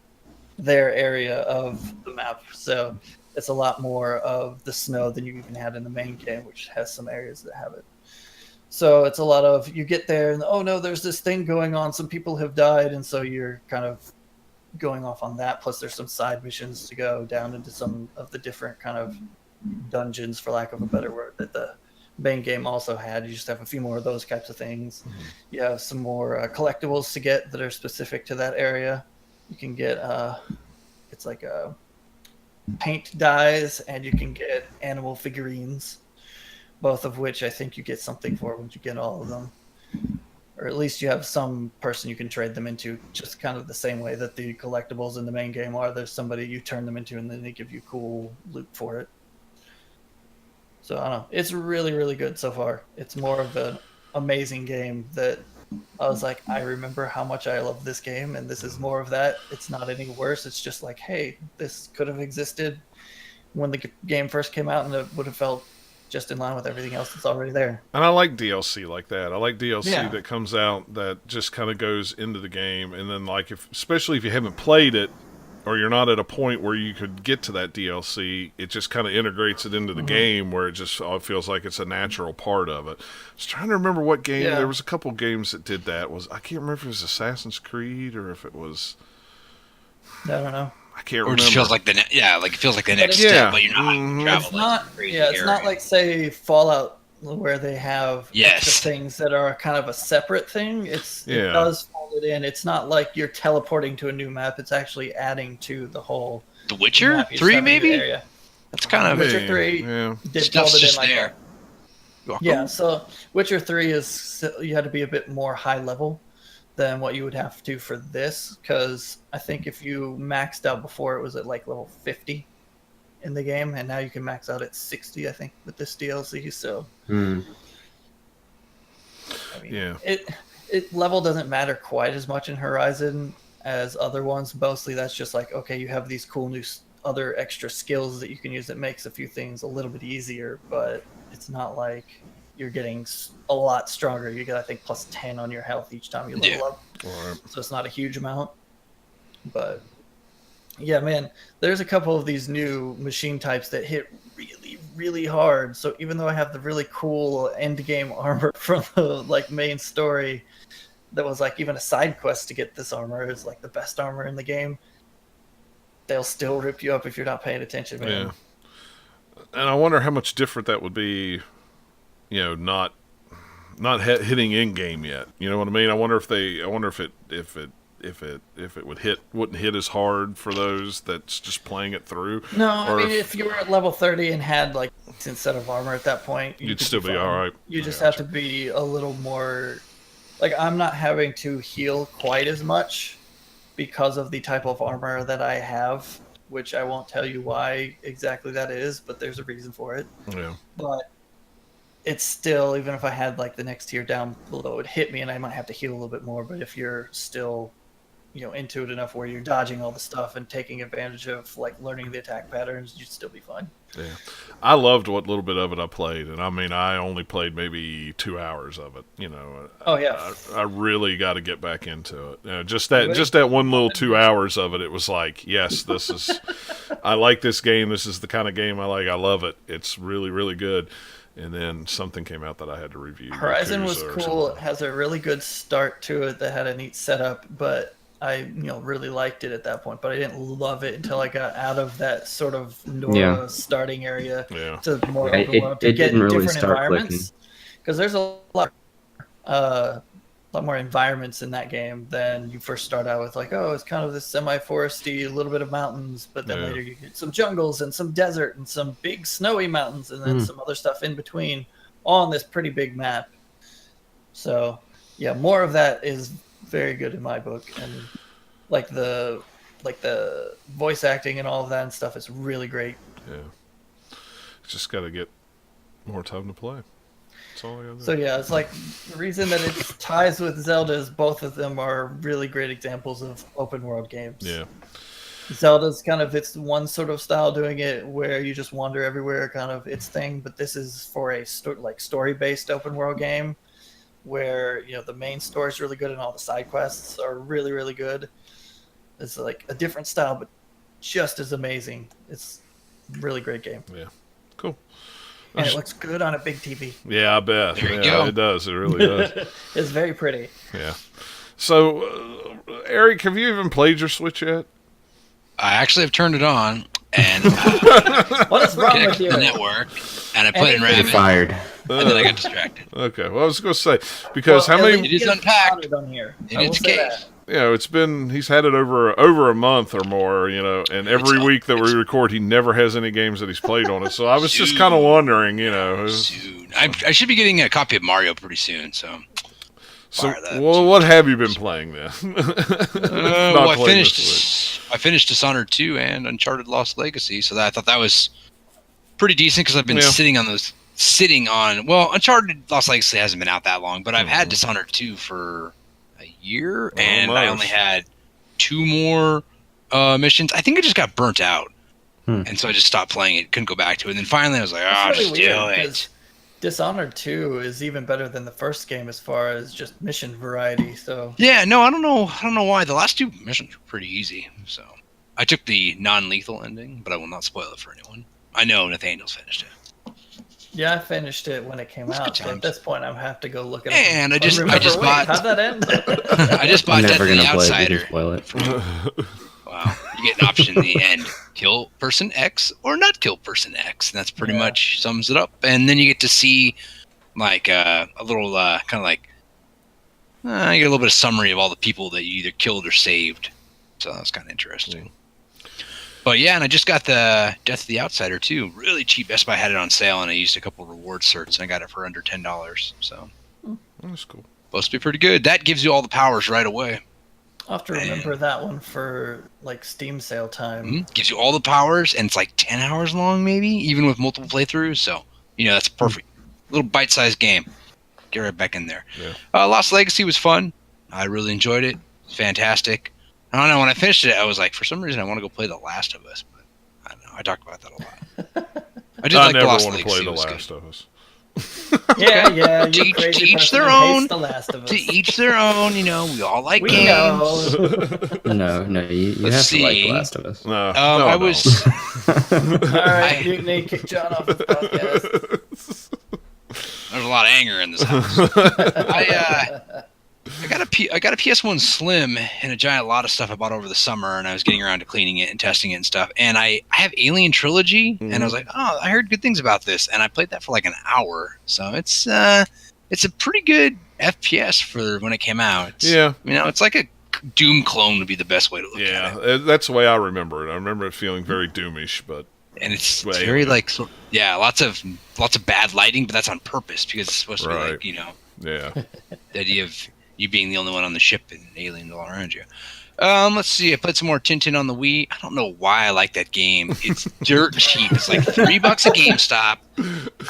their area of the map. So it's a lot more of the snow than you even had in the main game, which has some areas that have it. So it's a lot of, you get there and, oh no, there's this thing going on. Some people have died. And so you're kind of going off on that. Plus there's some side missions to go down into some of the different kind of dungeons, for lack of a better word, that the main game also had. You just have a few more of those types of things. You have some more collectibles to get that are specific to that area. You can get, it's like paint dyes, and you can get animal figurines. Both of which I think you get something for once you get all of them. Or at least you have some person you can trade them into, just kind of the same way that the collectibles in the main game are. There's somebody you turn them into and then they give you cool loot for it. So I don't know. It's really, really good so far. It's more of an amazing game that I was like, I remember how much I love this game, and this is more of that. It's not any worse. It's just like, hey, this could have existed when the game first came out, and it would have felt just in line with everything else that's already there. And I like DLC like that. I like DLC that comes out that just kind of goes into the game, and then like especially if you haven't played it or you're not at a point where you could get to that DLC. It just kind of integrates it into the game where it just feels like it's a natural part of it. I was trying to remember what game. Yeah. There was a couple games that did that. I can't remember if it was Assassin's Creed or if it was. I don't know. I can't Or remember. it just feels like the it feels like the next Yeah. step, but you're not traveling. It's not. crazy Yeah, it's not area. like say Fallout where they have Yes. extra things that are kind of a separate thing. It Yeah. does fold it in. It's not like you're teleporting to a new map. It's actually adding to the whole The Witcher map. You just 3 have a new maybe. area. That's kind of Witcher 3 Yeah. did stuff's fold it in just like there. that. Yeah, so Witcher 3 is you had to be a bit more high level than what you would have to for this, because I think if you maxed out before, it was at like level 50 in the game, and now you can max out at 60, I think, with this DLC. So Hmm. I mean, Yeah. it level doesn't matter quite as much in Horizon as other ones. Mostly that's just like, okay, you have these cool new other extra skills that you can use that makes a few things a little bit easier, but it's not like you're getting a lot stronger. You get, I think, plus 10 on your health each time you level up. All right. So it's not a huge amount. But yeah, man, there's a couple of these new machine types that hit really, really hard. So even though I have the really cool end game armor from the like main story, that was like even a side quest to get this armor is like the best armor in the game. They'll still rip you up if you're not paying attention, man. Yeah. And I wonder how much different that would be, not hitting in game yet. You know what I mean? I wonder if it wouldn't hit as hard for those that's just playing it through. No, I Or mean, if you were at level 30 and had like a set of armor at that point, You'd could still be fine. all right. You I just gotcha. have to be a little more. Like, I'm not having to heal quite as much because of the type of armor that I have, which I won't tell you why exactly that is, but there's a reason for it. Yeah. But it's still, even if I had like the next tier down below, it would hit me and I might have to heal a little bit more. But if you're still, into it enough where you're dodging all the stuff and taking advantage of like learning the attack patterns, you'd still be fine. Yeah. I loved what little bit of it I played, and I mean, I only played maybe 2 hours of it. Oh yeah. I really got to get back into it. Just that one little 2 hours of it. It was like, yes, this is. I like this game. This is the kind of game I like. I love it. It's really, really good. And then something came out that I had to review. Horizon was Yakuza or cool. It something. has a really good start to it that had a neat setup, but I really liked it at that point. But I didn't love it until I got out of that sort of Nora Yeah. starting area Yeah. to more Yeah, open world to it get didn't really different start environments. Because there's a lot more environments in that game than you first start out with. Like, oh, it's kind of this semi-foresty, a little bit of mountains, but then Yeah. later you get some jungles and some desert and some big snowy mountains, and then some other stuff in between, all on this pretty big map. So, yeah, more of that is very good in my book, and like the voice acting and all of that and stuff is really great. Yeah. Just got to get more time to play. That's all I got to do. So yeah, it's like the reason that it ties with Zelda is both of them are really great examples of open world games. Yeah. Zelda's kind of its one sort of style doing it where you just wander everywhere, kind of its thing. But this is for a story-based open world game where the main story is really good and all the side quests are really, really good. It's like a different style, but just as amazing. It's a really great game, Yeah. Cool. and it looks good on a big TV. Yeah, I bet. There you Yeah, go. it does. It really does. It's very pretty. Yeah. So, Eric, have you even played your Switch yet? I actually have turned it on and What is wrong with connected you? to the network, and I put in Anything- You're Rabbit, fired. and then I got distracted. Okay. Well, I was going to say, because how Well, at many, least It is it's unpacked counted on here. in I will its say case. that. he's had it over a month or more, and every week that we record, he never has any games that he's played on it. So I was just kind of wondering, Soon. I should be getting a copy of Mario pretty soon, so. so, fire that. well, what have you been playing then? Well, I playing the Switch. finished Dishonored 2 and Uncharted Lost Legacy, so I thought that was pretty decent because I've been Yeah. sitting on. Well, Uncharted Lost Legacy hasn't been out that long, but I've had Mhm. Dishonored 2 for a year, and I Almost. only had 2 more missions. I think I just got burnt out, and so I just stopped playing it. Couldn't go back to it. And then finally, I was like, "Oh, It's just really do weird it." 'cause Dishonored 2 is even better than the first game as far as just mission variety. So Yeah, no, I don't know why. The last 2 missions were pretty easy, so I took the non-lethal ending, but I will not spoil it for anyone. I know Nathaniel's finished it. Yeah, I finished it when it came That's out. good So at times. this point, I'm have to go look at And it. I just bought. How'd that end? I just bought I'm Death never of the gonna play it. You Outsider. can spoil it. Wow. You get an option in the end. Kill person X or not kill person X. And that's pretty Yeah. much sums it up. And then you get to see like a little kind of like you get a little bit of summary of all the people that you either killed or saved. So that's kind of interesting. But yeah, and I just got the Death of the Outsider too. Really cheap. Best Buy had it on sale and I used a couple reward certs and I got it for under $10. So That's cool. supposed to be pretty good. That gives you all the powers right away. I'll have to remember that one for like Steam sale time. Gives you all the powers, and it's like 10 hours long, maybe, even with multiple playthroughs. So, that's perfect. Little bite-sized game. Get right back in there. Yeah. Lost Legacy was fun. I really enjoyed it. Fantastic. I don't know. When I finished it, I was like, for some reason, I want to go play The Last of Us. But I don't know. I talked about that a lot. I did like never Lost want to Legacy. play The It was Last good. of Us. Yeah, To you each- crazy to each person their who hates own. The Last of Us. To each their own. We all like We games. know. No, you Let's have to like see. The Last of Us. No, I was. All right, Mutiny, kick John off the podcast. There's a lot of anger in this house. I got a PS1 Slim and a giant lot of stuff I bought over the summer, and I was getting around to cleaning it and testing it and stuff. And I have Alien Trilogy, and I was like, oh, I heard good things about this, and I played that for like an hour. So it's a pretty good FPS for when it came out. Yeah. It's like a Doom clone would be the best way to look at it. Yeah, that's the way I remember it. I remember it feeling very Doomish, but And it's Way very over. like lots of bad lighting, but that's on purpose because it's supposed to be like yeah. the idea of you being the only one on the ship and aliens all around you. Let's see. I played some more Tintin on the Wii. I don't know why I like that game. It's dirt cheap. It's like $3 at GameStop.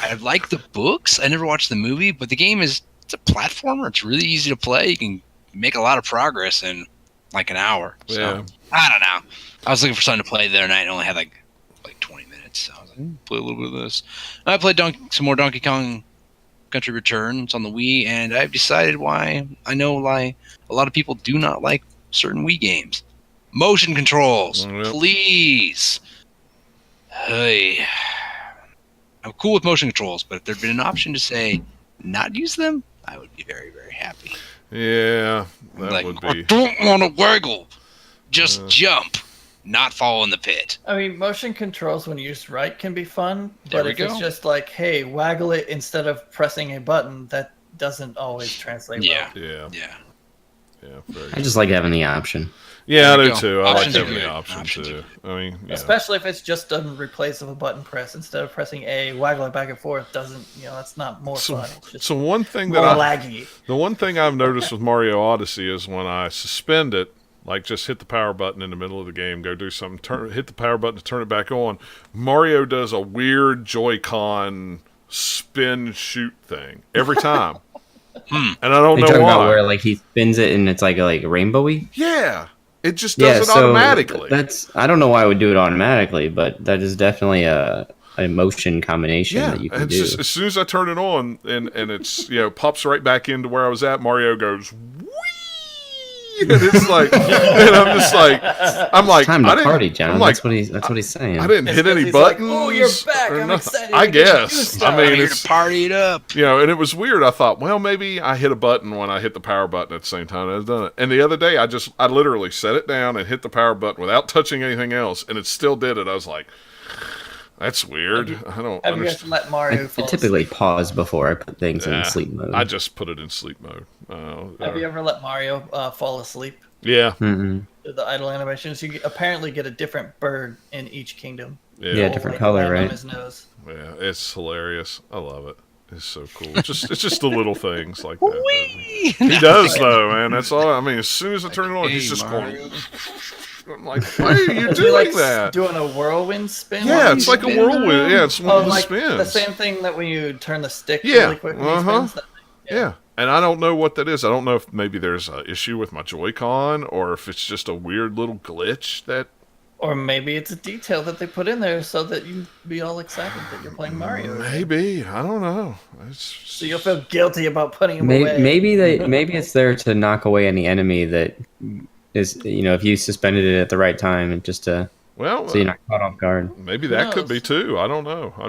I like the books. I never watched the movie, but the game it's a platformer. It's really easy to play. You can make a lot of progress in like an hour. So, Yeah. I don't know. I was looking for something to play the other night and only had like 20 minutes. So I was like, play a little bit of this. I played some more Donkey Kong Country Returns on the Wii, and I've decided why I know a lot of people do not like certain Wii games. Motion controls, Yep. please. Hey, I'm cool with motion controls, but if there'd been an option to say not use them, I would be very, very happy. Yeah, that Like, would I be. don't want to wiggle, just jump, not fall in the pit. I mean, motion controls when used right can be fun, There but we if it's go. just like, hey, waggle it instead of pressing a button, that doesn't always translate Yeah. well. Yeah, Yeah. yeah, very I good. just like having the option. Yeah, I There we do go. too. I like Options are having the good. option Options are too. I mean, yeah. Especially if it's just a replace of a button press instead of pressing A, waggle it back and forth doesn't, that's not more So, fun. It's just so one thing more that laggy. the one thing I've noticed with Mario Odyssey is when I suspend it, like just hit the power button in the middle of the game, go do something, hit the power button to turn it back on. Mario does a weird Joy-Con spin shoot thing every time, and I don't Are you know talking why. about where like he spins it and it's like rainbowy? Yeah, it just does it so automatically. That's I don't know why I would do it automatically, but that is definitely a motion combination Yeah, that you can it's do. just as soon as I turn it on and it's pops right back into where I was at, Mario goes whee, and it's like, and I'm just like, Time I to didn't- party, John. I'm like, that's what he's saying. I didn't hit any He's like, buttons. "Oh, you're back. or I'm nothing." excited I to get to do guess. stuff. I mean, Here it's to party it up. and it was weird. I thought, well, maybe I hit a button when I hit the power button at the same time. I've done it. And the other day, I literally set it down and hit the power button without touching anything else, and it still did it. I was like, that's weird. I don't Have you guys understand. let Mario I fall typically asleep? pause before I put things Yeah, in sleep mode. I just put it in sleep mode. Have you ever let Mario fall asleep? Yeah. Mm-mm. The idle animations. You apparently get a different bird in each kingdom. Yeah, Or, different like, color, land on right? his nose. Yeah, it's hilarious. I love it. It's so cool. It's just the little things like that. He does though, man. That's all. I mean, as soon as I turn it on, he's just going. I'm like, why are you Is he doing like that? doing a whirlwind spin? Yeah, while it's he's like a spinning whirlwind. around? Yeah, it's one Oh, of the like spins. the same thing that when you turn the stick Yeah, really quick when he uh-huh. spins. Yeah, and I don't know what that is. I don't know if maybe there's an issue with my Joy-Con or if it's just a weird little glitch that. Or maybe it's a detail that they put in there so that you be all excited that you're playing Mario. Maybe I don't know. So you'll feel guilty about putting him away. Maybe it's there to knock away any enemy that is, if you suspended it at the right time and just so you're not caught off guard. Maybe that could be too. I don't know. I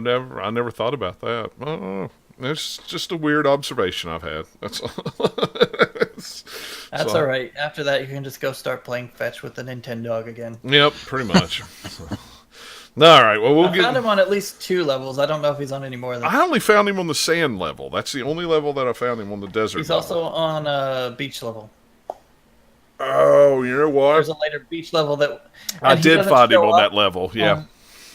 never thought about that. I don't know. It's just a weird observation I've had. That's all. That's all right. After that, you can just go start playing fetch with the Nintendo again. Yep, pretty much. All right. Well, I found him on at least 2 levels. I don't know if he's on any more than. I only found him on the sand level. That's the only level that I found him on the desert. He's level. also on beach level. Oh, you know what? There's a later beach level that I did find him on that level. Yeah.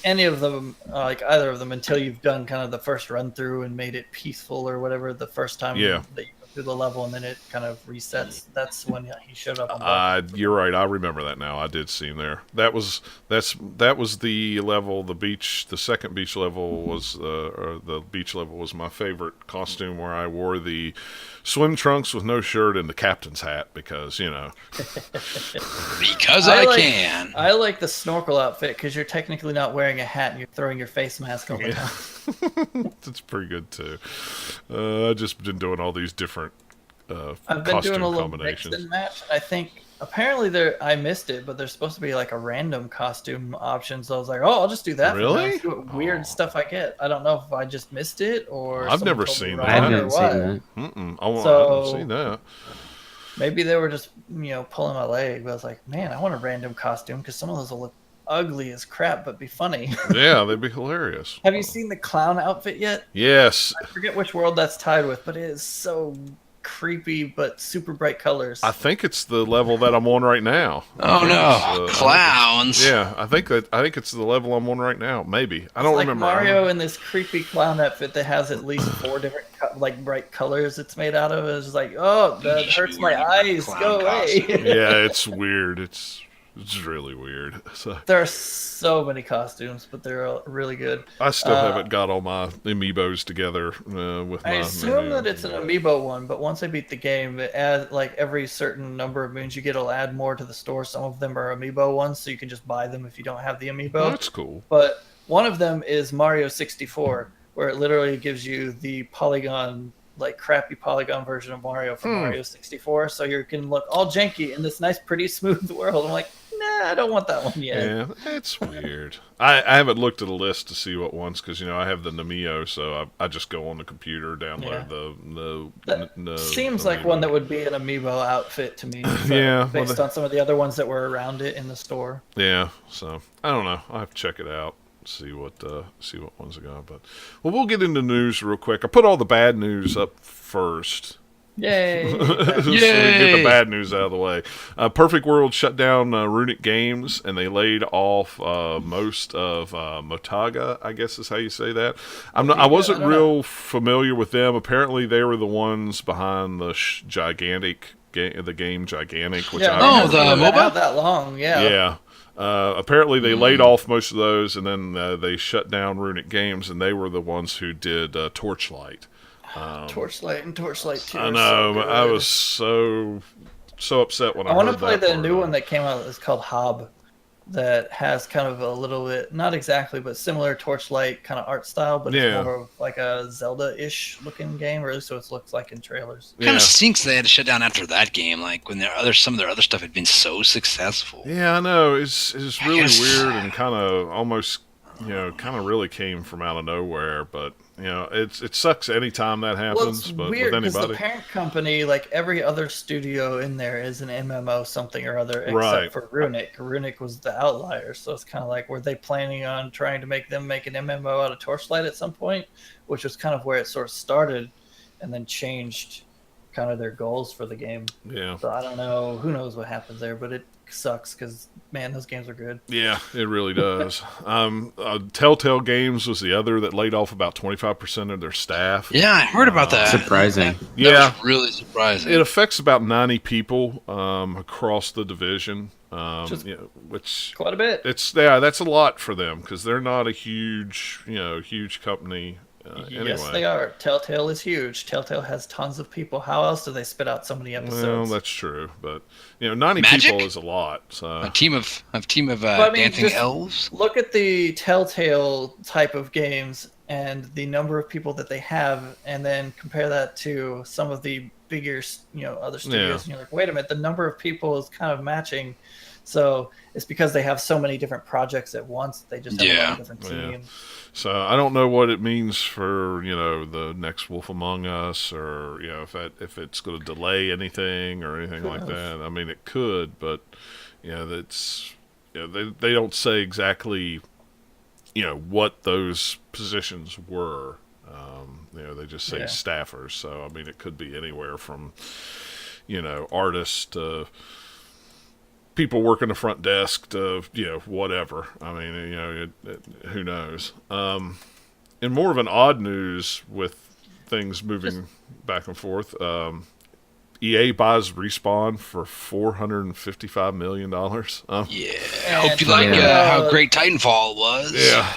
Any of them, like either of them, until you've done kind of the first run through and made it peaceful or whatever the first time that you go through the level, and then it kind of resets. That's when he showed up. You're right. I remember that now. I did see him there. That was the level. The second beach level was or the beach level was my favorite costume, where I wore the swim trunks with no shirt and the captain's hat because because I can. I like the snorkel outfit because you're technically not wearing a hat and you're throwing your face mask over time. That's pretty good too. I've just been doing all these different I've been costume doing a little combinations. mix and match. I think apparently I missed it, but there's supposed to be like a random costume option. So I was like, oh, I'll just do that. Really? See what weird stuff I get. I don't know if I just missed it or I've never seen that. I haven't seen that. I haven't seen that. Maybe they were just pulling my leg. But I was like, man, I want a random costume because some of those will look ugly as crap, but be funny. Yeah, they'd be hilarious. Have you seen the clown outfit yet? Yes. I forget which world that's tied with, but it is so creepy but super bright colors. I think it's the level that I'm on right now. Oh no, clowns! I think it's the level I'm on right now. Maybe I don't like remember. Mario in this creepy clown outfit that has at least 4 different bright colors it's made out of. It's like, oh, that hurts my eyes. Go away. Yeah, it's weird. It's really weird. So there are so many costumes, but they're really good. I still haven't got all my amiibos together with my. I assume that it's an amiibo one, but once I beat the game, it adds like every certain number of moons you get, it'll add more to the store. Some of them are amiibo ones, so you can just buy them if you don't have the amiibo. Oh, that's cool. But one of them is Mario 64, where it literally gives you the polygon, like crappy polygon version of Mario from Mario 64, so you can look all janky in this nice, pretty smooth world. I'm like, nah, I don't want that one yet. Yeah, it's weird. I haven't looked at a list to see what ones, because I have the Namio, so I just go on the computer, download the seems like one that would be an amiibo outfit to me. Based on some of the other ones that were around it in the store. Yeah, so I don't know. I'll have to check it out. See what ones I got, but we'll get into news real quick. I put all the bad news up first. Yay! So we get the bad news out of the way. Perfect World shut down Runic Games, and they laid off most of Motaga, I guess is how you say that. I wasn't real familiar with them. Apparently, they were the ones behind the Gigantic game Gigantic, which the MOBA not that long, yeah. Apparently they laid off most of those, and then they shut down Runic Games, and they were the ones who did Torchlight. Torchlight and Torchlight 2. I know. So I was so upset when I want heard to play that the new one that came out. It's called Hob. That has kind of a little bit, not exactly, but similar Torchlight kind of art style, but it's more of like a Zelda-ish looking game, or so it looks like in trailers. Kind of stinks they had to shut down after that game, like when some of their other stuff had been so successful. Yeah, I know. It's really weird and kind of almost, kind of really came from out of nowhere, but it sucks anytime that happens. Well, it's weird because the parent company, like every other studio in there, is an MMO something or other, except for Runic. Runic was the outlier, so it's kind of like, were they planning on trying to make an MMO out of Torchlight at some point, which was kind of where it sort of started, and then changed kind of their goals for the game. Yeah. So I don't know. Who knows what happens there, but it sucks because, man, those games are good. Yeah, it really does. Telltale Games was the other that laid off about 25% of their staff. Yeah, I heard about that. Surprising. That was really surprising. It affects about 90 people across the division. Which quite a bit. That's a lot for them because they're not a huge company. Yes, they are. Telltale is huge. Telltale has tons of people. How else do they spit out so many episodes? Well, that's true, but 90 people is a lot. So a team of dancing elves. Look at the Telltale type of games and the number of people that they have, and then compare that to some of the bigger, other studios, and you're like, wait a minute, the number of people is kind of matching. So it's because they have so many different projects at once. They just have a lot of different teams. So I don't know what it means for the next Wolf Among Us, or if it's going to delay anything or anything like that. I mean, it could, but that's they don't say exactly what those positions were. They just say staffers. So I mean, it could be anywhere from artists to people working the front desk to whatever. I mean, who knows? In more of an odd news with things moving back and forth, EA buys Respawn for $455 million. I hope you like how great Titanfall was. Yeah.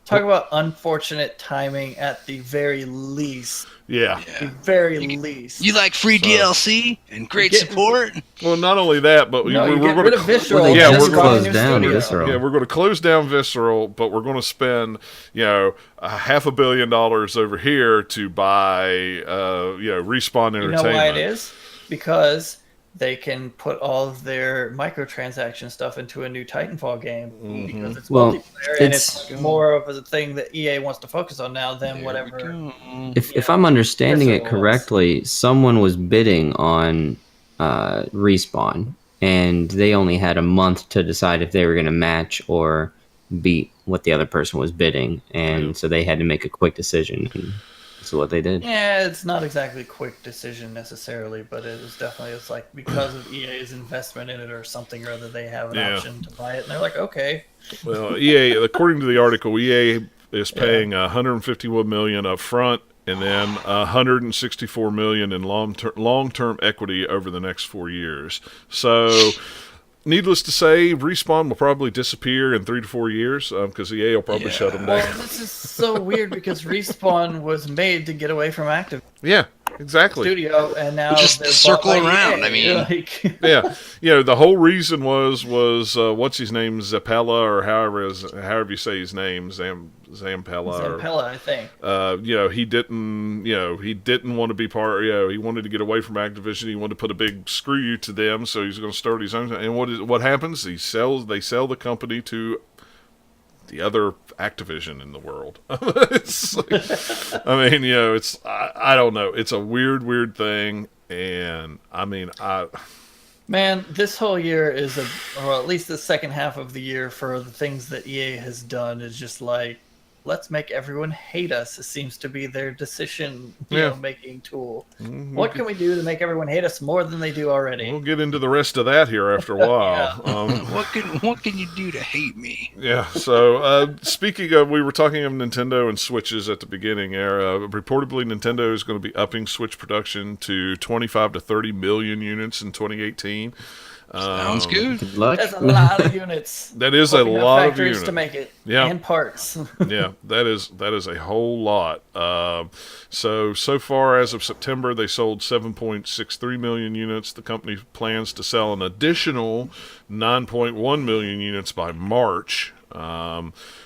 Talk about unfortunate timing at the very least. Yeah. The very least. You like free DLC and great support? Well, not only that, but we're get going rid of Visceral. Well, we're just going closed down Visceral. Yeah, we're going to close down Visceral, but we're going to spend, $500 million over here to buy, Respawn Entertainment. You know why it is? Because they can put all of their microtransaction stuff into a new Titanfall game because it's multiplayer and it's more of a thing that EA wants to focus on now than whatever. If I'm understanding it correctly, someone was bidding on Respawn, and they only had a month to decide if they were going to match or beat what the other person was bidding, and so they had to make a quick decision. And that's what they did. Yeah, it's not exactly a quick decision necessarily, but it's like because of EA's investment in it or something or other, they have an option to buy it, and they're like, okay. Well, EA, according to the article, EA is paying $151 million up front, and then $164 million in long-term equity over the next 4 years. So, needless to say, Respawn will probably disappear in 3 to 4 years because EA will probably shut them down. Well, this is so weird because Respawn was made to get away from Activision. Yeah, exactly. Studio, and now just circle around. I mean, the whole reason was what's his name, Zampella, or however you say his name, Zampella, I think. He didn't want to be part. He wanted to get away from Activision. He wanted to put a big screw you to them. So he's going to start his own. And what happens? They sell the company to the other Activision in the world. It's I don't know. It's a weird thing, and Man, this whole year is or at least the second half of the year for the things that EA has done is just like, let's make everyone hate us. It seems to be their decision making tool. What can we do to make everyone hate us more than they do already? We'll get into the rest of that here after a while. What can you do to hate me? Yeah. So speaking of, we were talking of Nintendo and Switches at the beginning. Reportedly, Nintendo is going to be upping Switch production to 25 to 30 million units in 2018. Sounds good. Good luck. That's a lot of units. That is a lot of units to make it. Yeah. And parts. Yeah, that is a whole lot. So far as of September, they sold 7.63 million units. The company plans to sell an additional 9.1 million units by March,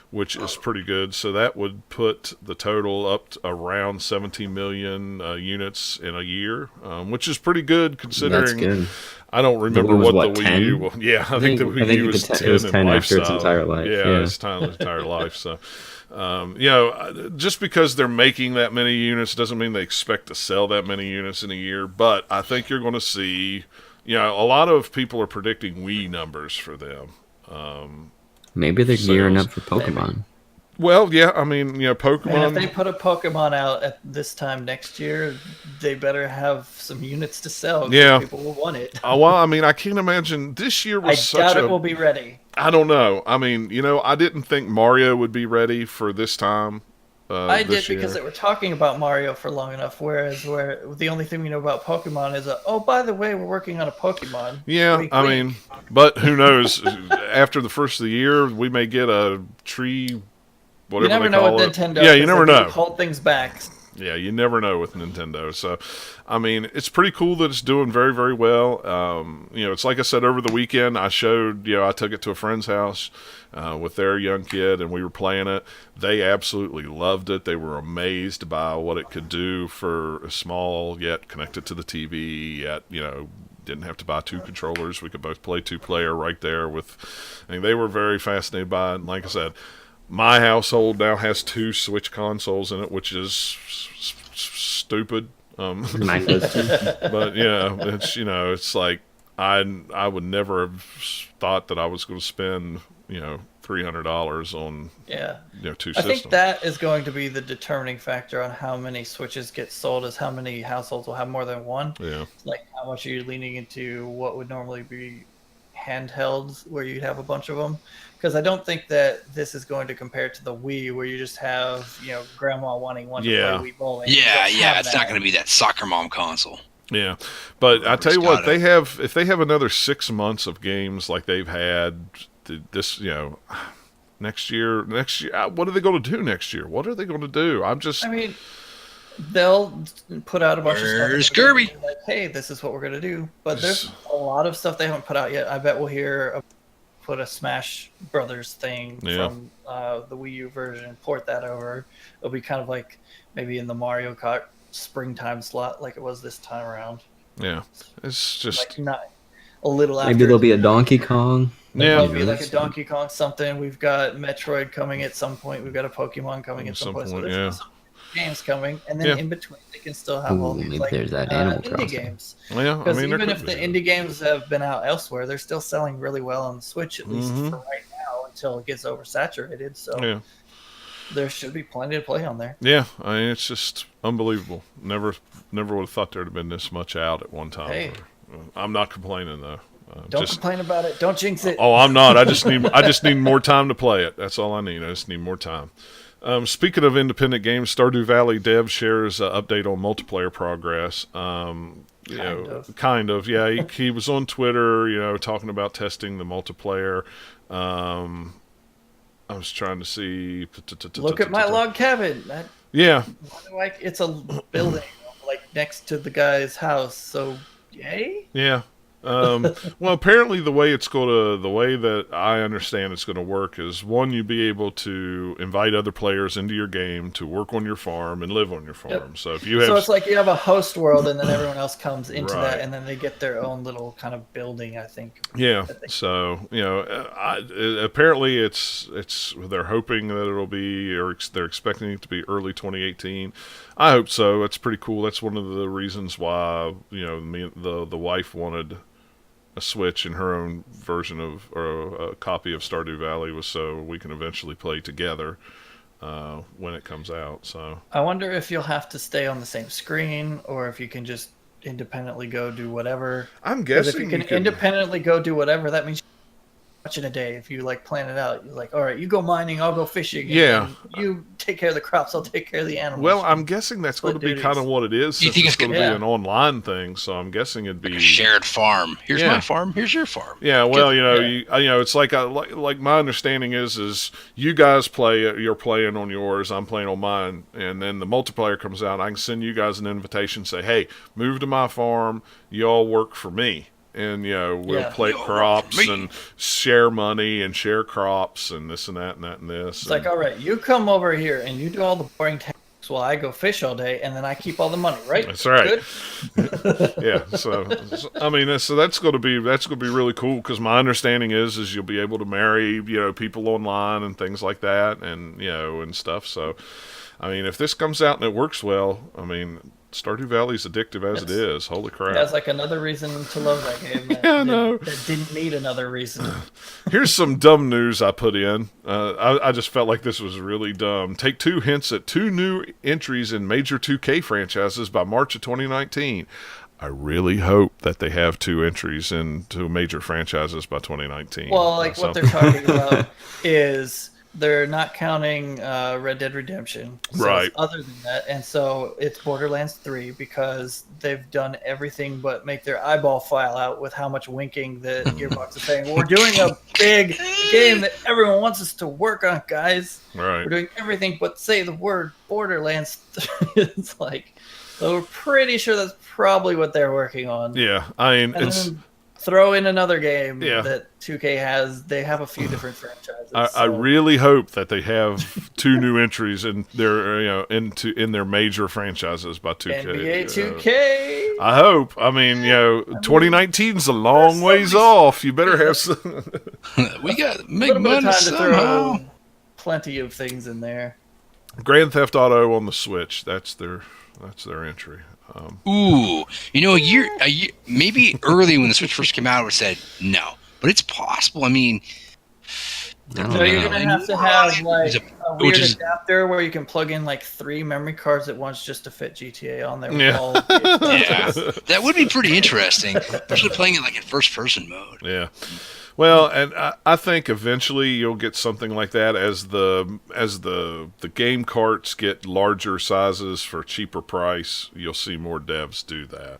which is pretty good. So that would put the total up to around 17 million units in a year, which is pretty good considering. That's good. I don't remember what the Wii 10? U was. Yeah, I think the Wii U was 10 was in 10 life after its style. entire life. Yeah, its entire life. So, just because they're making that many units doesn't mean they expect to sell that many units in a year. But I think you're going to see, a lot of people are predicting Wii numbers for them. Maybe they're gearing up for Pokemon. Maybe. Well, yeah, Pokemon. And if they put a Pokemon out at this time next year, they better have some units to sell. Yeah. People will want it. Well, I can't imagine. This year was I doubt it will be ready. I don't know. I didn't think Mario would be ready for this time. I did because they were talking about Mario for long enough, whereas the only thing we know about Pokemon is, by the way, we're working on a Pokemon. Yeah, Wink. But who knows? After the first of the year, we may get a tree, whatever you never they know call with it. Nintendo. Yeah, you never know. Hold things back. Yeah, you never know with Nintendo. So, I mean, it's pretty cool that it's doing very, very well. It's like I said over the weekend. I took it to a friend's house with their young kid, and we were playing it. They absolutely loved it. They were amazed by what it could do for a small, yet connected to the TV, yet, didn't have to buy two controllers. We could both play two-player right there they were very fascinated by it. And like I said, my household now has two Switch consoles in it, which is stupid. Mine does too. But it's like I would never have thought that I was going to spend $300 on two systems. I think that is going to be the determining factor on how many Switches get sold, is how many households will have more than one. Yeah. Like how much are you leaning into what would normally be handhelds where you'd have a bunch of them? Because I don't think that this is going to compare to the Wii where you just have grandma wanting one to play Wii bowling. Yeah, it's not going to be that soccer mom console. Yeah, but I tell you what, if they have another 6 months of games like they've had this, next year, what are they going to do next year? What are they going to do? They'll put out a bunch of stuff. Where's Kirby? Like, hey, this is what we're going to do. But there's a lot of stuff they haven't put out yet. I bet we'll hear put a Smash Brothers thing from the Wii U version, port that over. It'll be kind of like maybe in the Mario Kart springtime slot like it was this time around. Yeah, it's just like not a little after. Maybe there'll be a Donkey Kong. Yeah, there'll be like a Donkey Kong something. We've got Metroid coming at some point. We've got a Pokemon coming at some point. So there's some games coming, and then in between they can still have all these like there's that Animal indie Crossing games. Yeah, because even if the indie games have been out elsewhere, they're still selling really well on the Switch, at least for right now, until it gets oversaturated. So there should be plenty to play on there. Yeah, it's just unbelievable. Never would have thought there'd have been this much out at one time. Hey. I'm not complaining though. Don't complain about it. Don't jinx it. Oh, I'm not. I just need more time to play it. That's all I need. I just need more time. Speaking of independent games, Stardew Valley Dev shares an update on multiplayer progress. Kind of. Yeah, he was on Twitter, talking about testing the multiplayer. I was trying to see. Look at my log cabin. Yeah. Like it's a building like next to the guy's house. So, yay. Yeah. Well, apparently the way that I understand it's going to work is, one, you'd be able to invite other players into your game to work on your farm and live on your farm. Yep. So if you have, it's like you have a host world, and then everyone else comes into that, and then they get their own little kind of building, I think. Yeah. So apparently it's they're hoping that it'll be, or they're expecting it to be early 2018. I hope so. That's pretty cool. That's one of the reasons why the wife wanted a Switch and her own version of, or a copy of Stardew Valley, was so we can eventually play together when it comes out. So I wonder if you'll have to stay on the same screen, or if you can just independently go do whatever. I'm guessing if you can independently go do whatever, that means much in a day. If you like plan it out, you're like, all right, you go mining, I'll go fishing. Yeah. You take care of the crops, I'll take care of the animals. Well, I'm guessing that's going to be kind of what it is. You think it's going to be an online thing, so I'm guessing it'd be like a shared farm. Here's my farm. Here's your farm. Yeah. Well, it's like like my understanding is you guys play. You're playing on yours. I'm playing on mine, and then the multiplayer comes out. I can send you guys an invitation. Say, hey, move to my farm. Y'all work for me. And, we'll plant crops and share money and share crops and this and that and that and this. It's like, all right, you come over here and you do all the boring tasks while I go fish all day, and then I keep all the money, right? That's right. Good? Yeah. So I mean, so that's going to be really cool, because my understanding is you'll be able to marry, people online and things like that, and and stuff. So, I mean, if this comes out and it works well, I mean, Stardew Valley's addictive as it is. Holy crap. That's like another reason to love that game. That didn't need another reason. Here's some dumb news I put in. I just felt like this was really dumb. Take-Two hints at 2 new entries in major 2K franchises by March of 2019. I really hope that they have 2 entries into major franchises by 2019. Well, what they're talking about is they're not counting Red Dead Redemption. So Right. it's other than that, and so it's Borderlands 3 because they've done everything but make their eyeball file out with how much winking that Gearbox is saying. We're doing a big game that everyone wants us to work on, guys. Right. We're doing everything but say the word Borderlands. It's like, so we're pretty sure that's probably what they're working on. Yeah. I mean, And it's. then throw in another game Yeah. that 2K has. They have a few different franchises. I so- really hope that they have 2 new entries in their in their major franchises by 2K. NBA 2K. I hope. I mean, 2019's a long ways somebody's- off. You better have some. We got to A make little bit of money time to somehow. throw plenty of things in there. Grand Theft Auto on the Switch. That's their entry. Ooh, a year, maybe early when the Switch first came out, I would have said no, but it's possible. I mean, I don't So know. you're gonna have to have like It's a weird which is- adapter where you can plug in like 3 memory cards at once just to fit GTA on there. with Yeah. all the- yeah, that would be pretty interesting, especially playing it like in first-person mode. Yeah. Well, and I think eventually you'll get something like that as the game carts get larger sizes for cheaper price. You'll see more devs do that,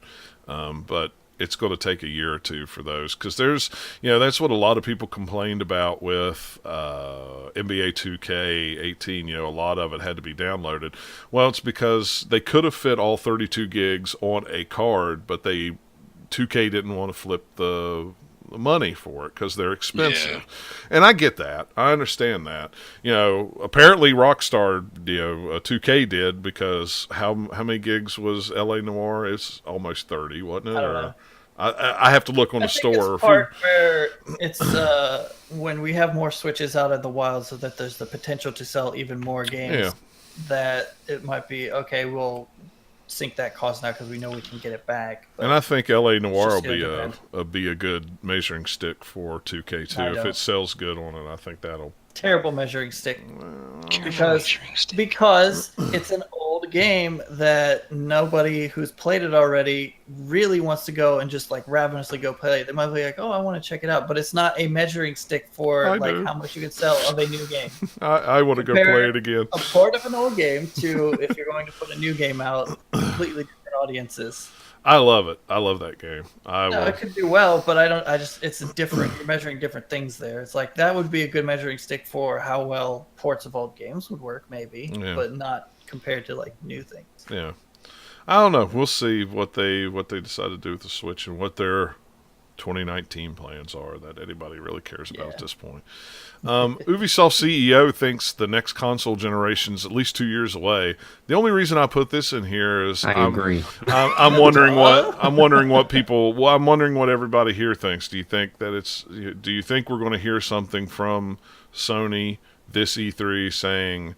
but it's going to take a year or two for those because there's that's what a lot of people complained about with NBA 2K18. A lot of it had to be downloaded. Well, it's because they could have fit all 32 gigs on a card, but 2K didn't want to flip the money for it because they're expensive. And I get that. I understand that. Apparently Rockstar, 2K did because how many gigs was LA Noire? It's almost 30, wasn't it? I don't know. I have to look on I the think store. it's part where it's when we have more Switches out in the wild so that there's the potential to sell even more games, Yeah. that it might be, okay, we'll sink that cost now because we know we can get it back. But And I think LA Noire will just gonna be a good measuring stick for 2K too. I If don't. it sells good on it, I think that'll. terrible measuring stick. Careful Because- measuring stick. Because it's an old game that nobody who's played it already really wants to go and just like ravenously go play. They might be like, "Oh, I want to check it out," but it's not a measuring stick for I like do. how much you can sell of a new game. I want to go Compare- play it again. A port of an old game to if you're going to put a new game out, completely different audiences. I love it. I love that game. I No, will. it could do well, but I don't. I just it's a different. You're measuring different things there. It's like that would be a good measuring stick for how well ports of old games would work, maybe, Yeah. but not compared to like new things. Yeah, I don't know. We'll see what they decide to do with the Switch and what their 2019 plans are that anybody really cares about Yeah. at this point. Ubisoft CEO thinks the next console generation's at least 2 years away. The only reason I put this in here is I agree. I'm wondering what people. Well, I'm wondering what everybody here thinks. Do you think that do you think we're going to hear something from Sony this E3 saying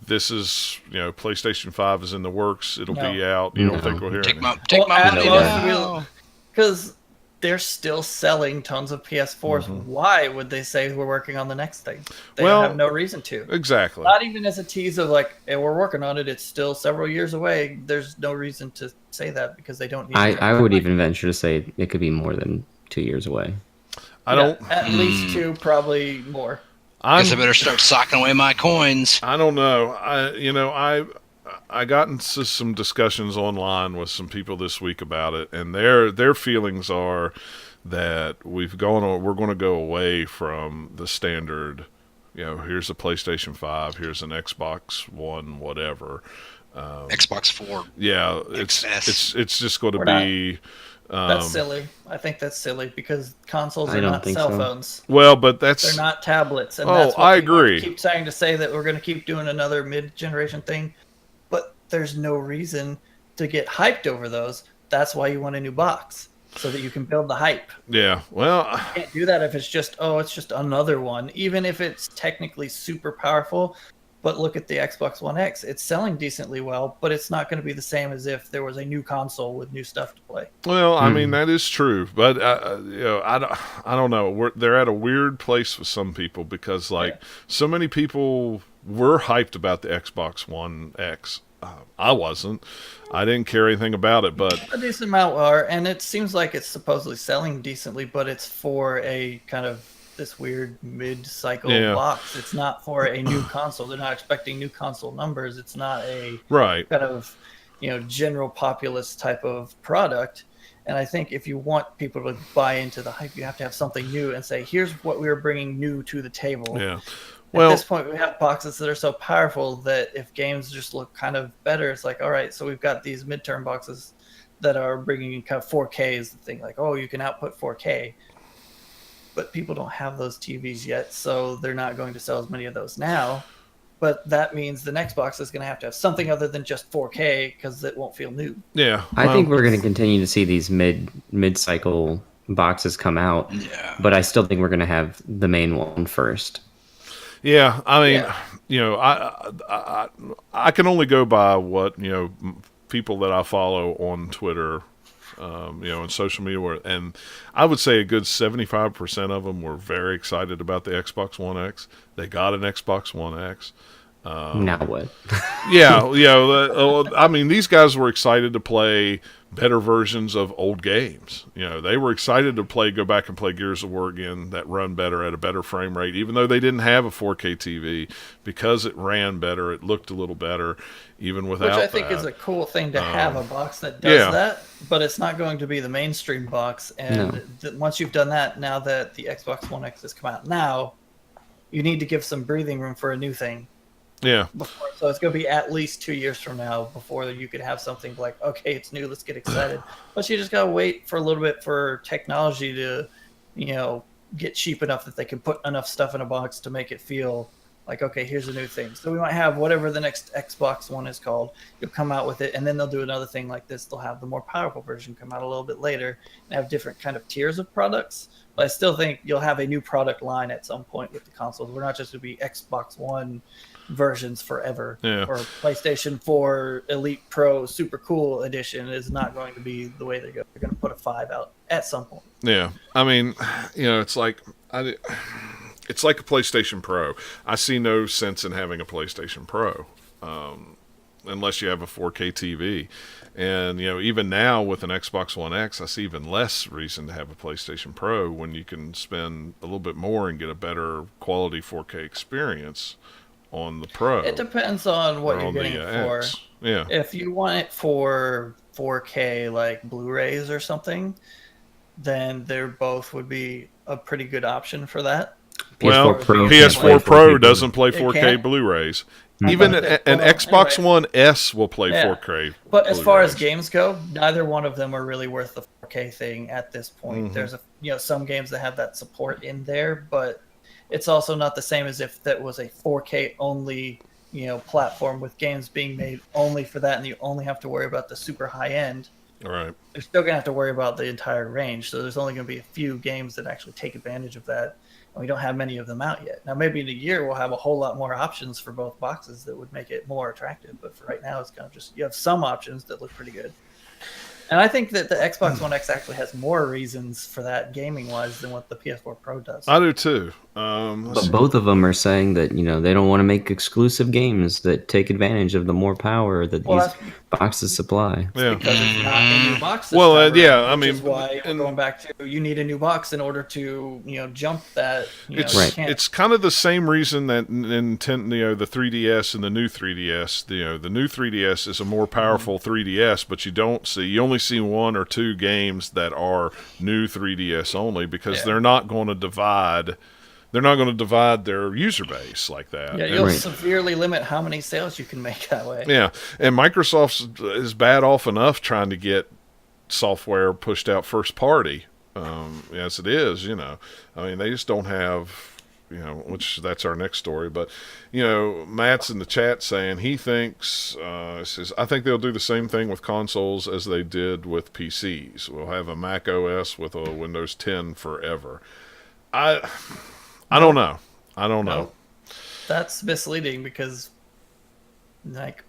this is PlayStation 5 is in the works, it'll be out? You don't No. think we'll hear Take it? my at money most now. we'll- Because they're still selling tons of PS4s. Why would they say we're working on the next thing? They Well, have no reason to. Exactly. Not even as a tease of like, hey, we're working on it. It's still several years away. There's no reason to say that because they don't need. I would even venture to say it could be more than 2 years away. I don't. At least 2, probably more. Guess I better start socking away my coins. I don't know. I got into some discussions online with some people this week about it, and their feelings are that we're going to go away from the standard. Here's a PlayStation 5, here's an Xbox One, whatever. Xbox 4. Yeah, XS. it's just going to We're not- be. That's silly. I think that's silly because consoles I are don't not think cell so. phones. Well, but that's They're not tablets. And Oh, that's what I people agree. keep trying to say that we're going to keep doing another mid-generation thing, but there's no reason to get hyped over those. That's why you want a new box so that you can build the hype. yeah. Well, You can't do that if it's just another one, even if it's technically super powerful. But look at the Xbox One X. It's selling decently well, but it's not going to be the same as if there was a new console with new stuff to play. Well, I mean that is true, but I don't know. They're at a weird place with some people because so many people were hyped about the Xbox One X. I wasn't. I didn't care anything about it, but A decent amount are, and it seems like it's supposedly selling decently, but it's for a kind of this weird mid-cycle Yeah. box. It's not for a new console. They're not expecting new console numbers. It's not a Right. kind of, general populace type of product. And I think if you want people to buy into the hype, you have to have something new and say, here's what we are bringing new to the table. Yeah. At Well, this point, we have boxes that are so powerful that if games just look kind of better, it's like, all right, so we've got these midterm boxes that are bringing in kind of 4K is the thing. Like, oh, you can output 4K. But people don't have those TVs yet, so they're not going to sell as many of those now. But that means the next box is going to have something other than just 4K because it won't feel new. yeah. I think we're going to continue to see these mid-cycle boxes come out, Yeah. but I still think we're going to have the main one first. Yeah, I mean, Yeah. I can only go by what people that I follow on Twitter, and social media, and I would say a good 75% of them were very excited about the Xbox One X. They got an Xbox One X. Now what? Yeah, I mean, these guys were excited to play better versions of old games. They were excited to go back and play Gears of War again that run better at a better frame rate, even though they didn't have a 4K TV, because it ran better, it looked a little better, even without that. Which I think is a cool thing to have a box that does that, but it's not going to be the mainstream box. And once you've done that, now that the Xbox One X has come out now, you need to give some breathing room for a new thing. Yeah. So it's going to be at least 2 years from now before you could have something like, okay, it's new, let's get excited. But you just got to wait for a little bit for technology to, get cheap enough that they can put enough stuff in a box to make it feel like, okay, here's a new thing. So we might have whatever the next Xbox One is called. You'll come out with it, and then they'll do another thing like this. They'll have the more powerful version come out a little bit later and have different kind of tiers of products. But I still think you'll have a new product line at some point with the consoles. We're not just going to be Xbox One versions forever. Yeah. Or PlayStation 4 Elite Pro Super Cool Edition is not going to be the way they go. They're going to put a 5 out at some point. Yeah. I mean, it's like it's like a PlayStation Pro. I see no sense in having a PlayStation Pro unless you have a 4K TV. And, even now with an Xbox One X, I see even less reason to have a PlayStation Pro when you can spend a little bit more and get a better quality 4K experience on the Pro. It depends on what you're getting it for. X. Yeah. If you want it for 4K like Blu-rays or something, then they both would be a pretty good option for that. Well, PS4 Pro doesn't play 4K Blu-rays. Even an Xbox One S will play 4K. But as far as games go, neither one of them are really worth the 4K thing at this point. Mm-hmm. There's some games that have that support in there, but it's also not the same as if that was a 4K only, platform with games being made only for that, and you only have to worry about the super high end. All right. They're still gonna have to worry about the entire range. So there's only gonna be a few games that actually take advantage of that. And we don't have many of them out yet. Now, maybe in a year we'll have a whole lot more options for both boxes that would make it more attractive. But for right now, it's kind of just you have some options that look pretty good. And I think that the Xbox One X actually has more reasons for that gaming-wise than what the PS4 Pro does. I do too. But both of them are saying that they don't want to make exclusive games that take advantage of the more power that these boxes supply. Yeah. Because it's not a new box. This Well, time around, yeah, I which mean, is why we're going back to you need a new box in order to jump that. It's kind of the same reason that Nintendo, the 3DS and the new 3DS, the new 3DS is a more powerful 3DS, but you only see one or two games that are new 3DS only because they're not going to divide. They're not going to divide their user base like that. Yeah, you'll severely limit how many sales you can make that way. Yeah, and Microsoft is bad off enough trying to get software pushed out first party, as it is. I mean, they just don't have, which that's our next story. But Matt's in the chat saying he thinks says I think they'll do the same thing with consoles as they did with PCs. We'll have a Mac OS with a Windows 10 forever. I don't know. No, that's misleading because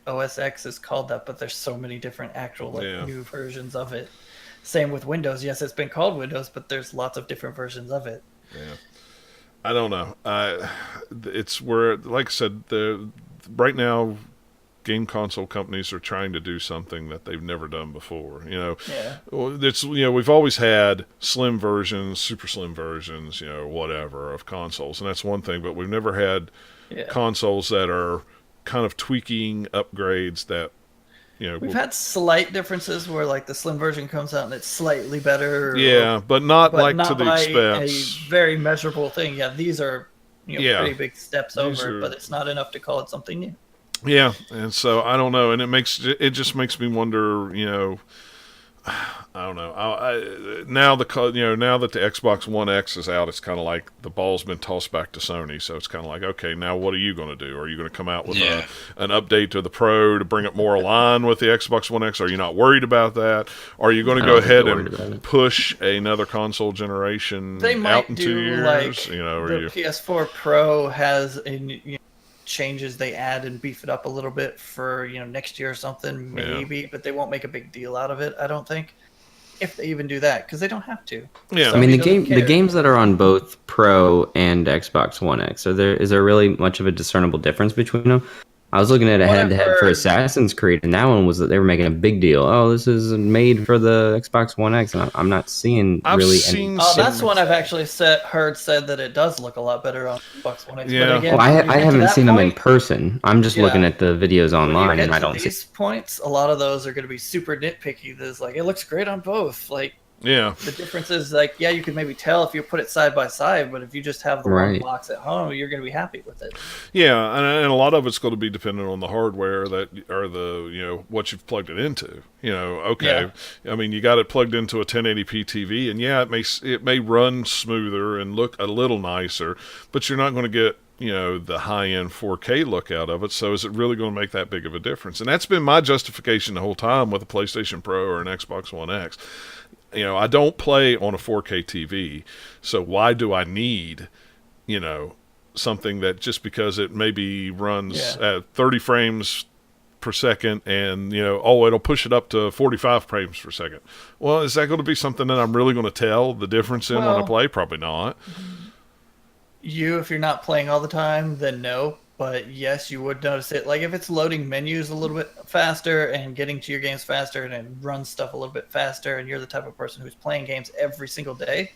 OS X is called that, but there's so many different actual new versions of it. Same with Windows. Yes, it's been called Windows, but there's lots of different versions of it. Yeah. I don't know. It's where, like I said, right now game console companies are trying to do something that they've never done before. Yeah. It's we've always had slim versions, super slim versions, whatever of consoles, and that's one thing. But we've never had consoles that are kind of tweaking upgrades that. We've had slight differences where like the slim version comes out and it's slightly better. But not to the expense. A very measurable thing. Yeah, these are pretty big steps over, but it's not enough to call it something new. Yeah, and so I don't know, and it just makes me wonder. I don't know. Now that the Xbox One X is out, it's kind of like the ball's been tossed back to Sony. So it's kind of like, okay, now what are you going to do? Are you going to come out with an update to the Pro to bring it more aligned with the Xbox One X? Are you not worried about that? Are you going to go ahead and push another console generation out in 2 years? Like the PS4 Pro has changes they add and beef it up a little bit for next year or something maybe, but they won't make a big deal out of it, I don't think, if they even do that, because they don't have to. Yeah, I mean the games that are on both Pro and Xbox One X, is there really much of a discernible difference between them? I was looking at a head-to-head for Assassin's Creed, and that one was that they were making a big deal. Oh, this is made for the Xbox One X, and I'm not seeing any. Oh, that's one I've actually heard said that it does look a lot better on Xbox One X. Yeah. But again, I haven't seen them in person. I'm just looking at the videos online, and I don't see these points. A lot of those are going to be super nitpicky. There's like, it looks great on both. Like, the difference is like, you could maybe tell if you put it side by side, but if you just have the one box at home, you're going to be happy with it. Yeah, and a lot of it's going to be dependent on the hardware or the what you've plugged it into. I mean, you got it plugged into a 1080p TV, and it may run smoother and look a little nicer, but you're not going to get the high-end 4K look out of it. So is it really going to make that big of a difference? And that's been my justification the whole time with a PlayStation Pro or an Xbox One X. I don't play on a 4K TV, so why do I need, something that just because it maybe runs at 30 frames per second and, it'll push it up to 45 frames per second. Well, is that going to be something that I'm really going to tell the difference in when I play? Probably not. If you're not playing all the time, then no. But yes, you would notice it. Like if it's loading menus a little bit faster and getting to your games faster and it runs stuff a little bit faster, and you're the type of person who's playing games every single day,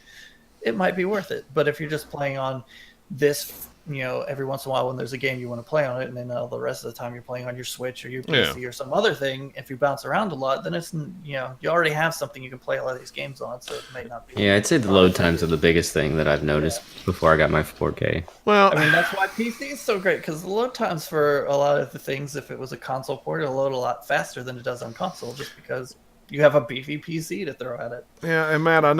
it might be worth it. But if you're just playing on this, every once in a while when there's a game you want to play on it, and then all the rest of the time you're playing on your Switch or your PC or some other thing, if you bounce around a lot, then it's, you already have something you can play a lot of these games on, so it may not be. Yeah, I'd say the load times are the biggest thing that I've noticed before I got my 4K. Well, I mean, that's why PC is so great, because the load times for a lot of the things, if it was a console port, it'll load a lot faster than it does on console, just because you have a beefy PC to throw at it. Yeah, and Matt, I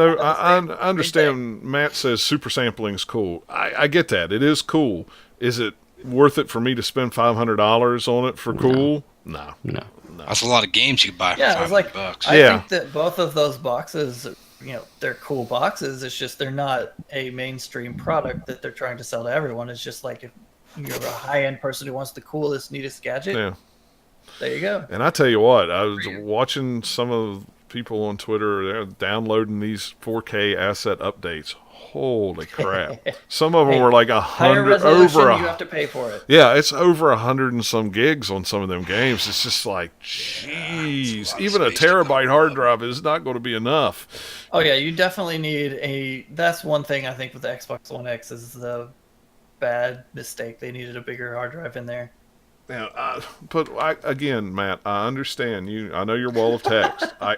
understand. Matt says super sampling is cool. I get that. It is cool. Is it worth it for me to spend $500 on it for cool? No. That's a lot of games you could buy for $500. I think that both of those boxes, they're cool boxes. It's just they're not a mainstream product that they're trying to sell to everyone. It's just like if you're a high-end person who wants the coolest, neatest gadget. Yeah. There you go. And I tell you what, I was watching some of people on Twitter, they're downloading these 4K asset updates. Holy crap. Some of them were like 100 over. You have to pay for it. Yeah, it's over 100 and some gigs on some of them games. It's just like, jeez, even a terabyte hard drive is not going to be enough. Oh yeah, you definitely need that's one thing I think with the Xbox One X is the bad mistake. They needed a bigger hard drive in there. Now, again, Matt, I understand you. I know your wall of text. I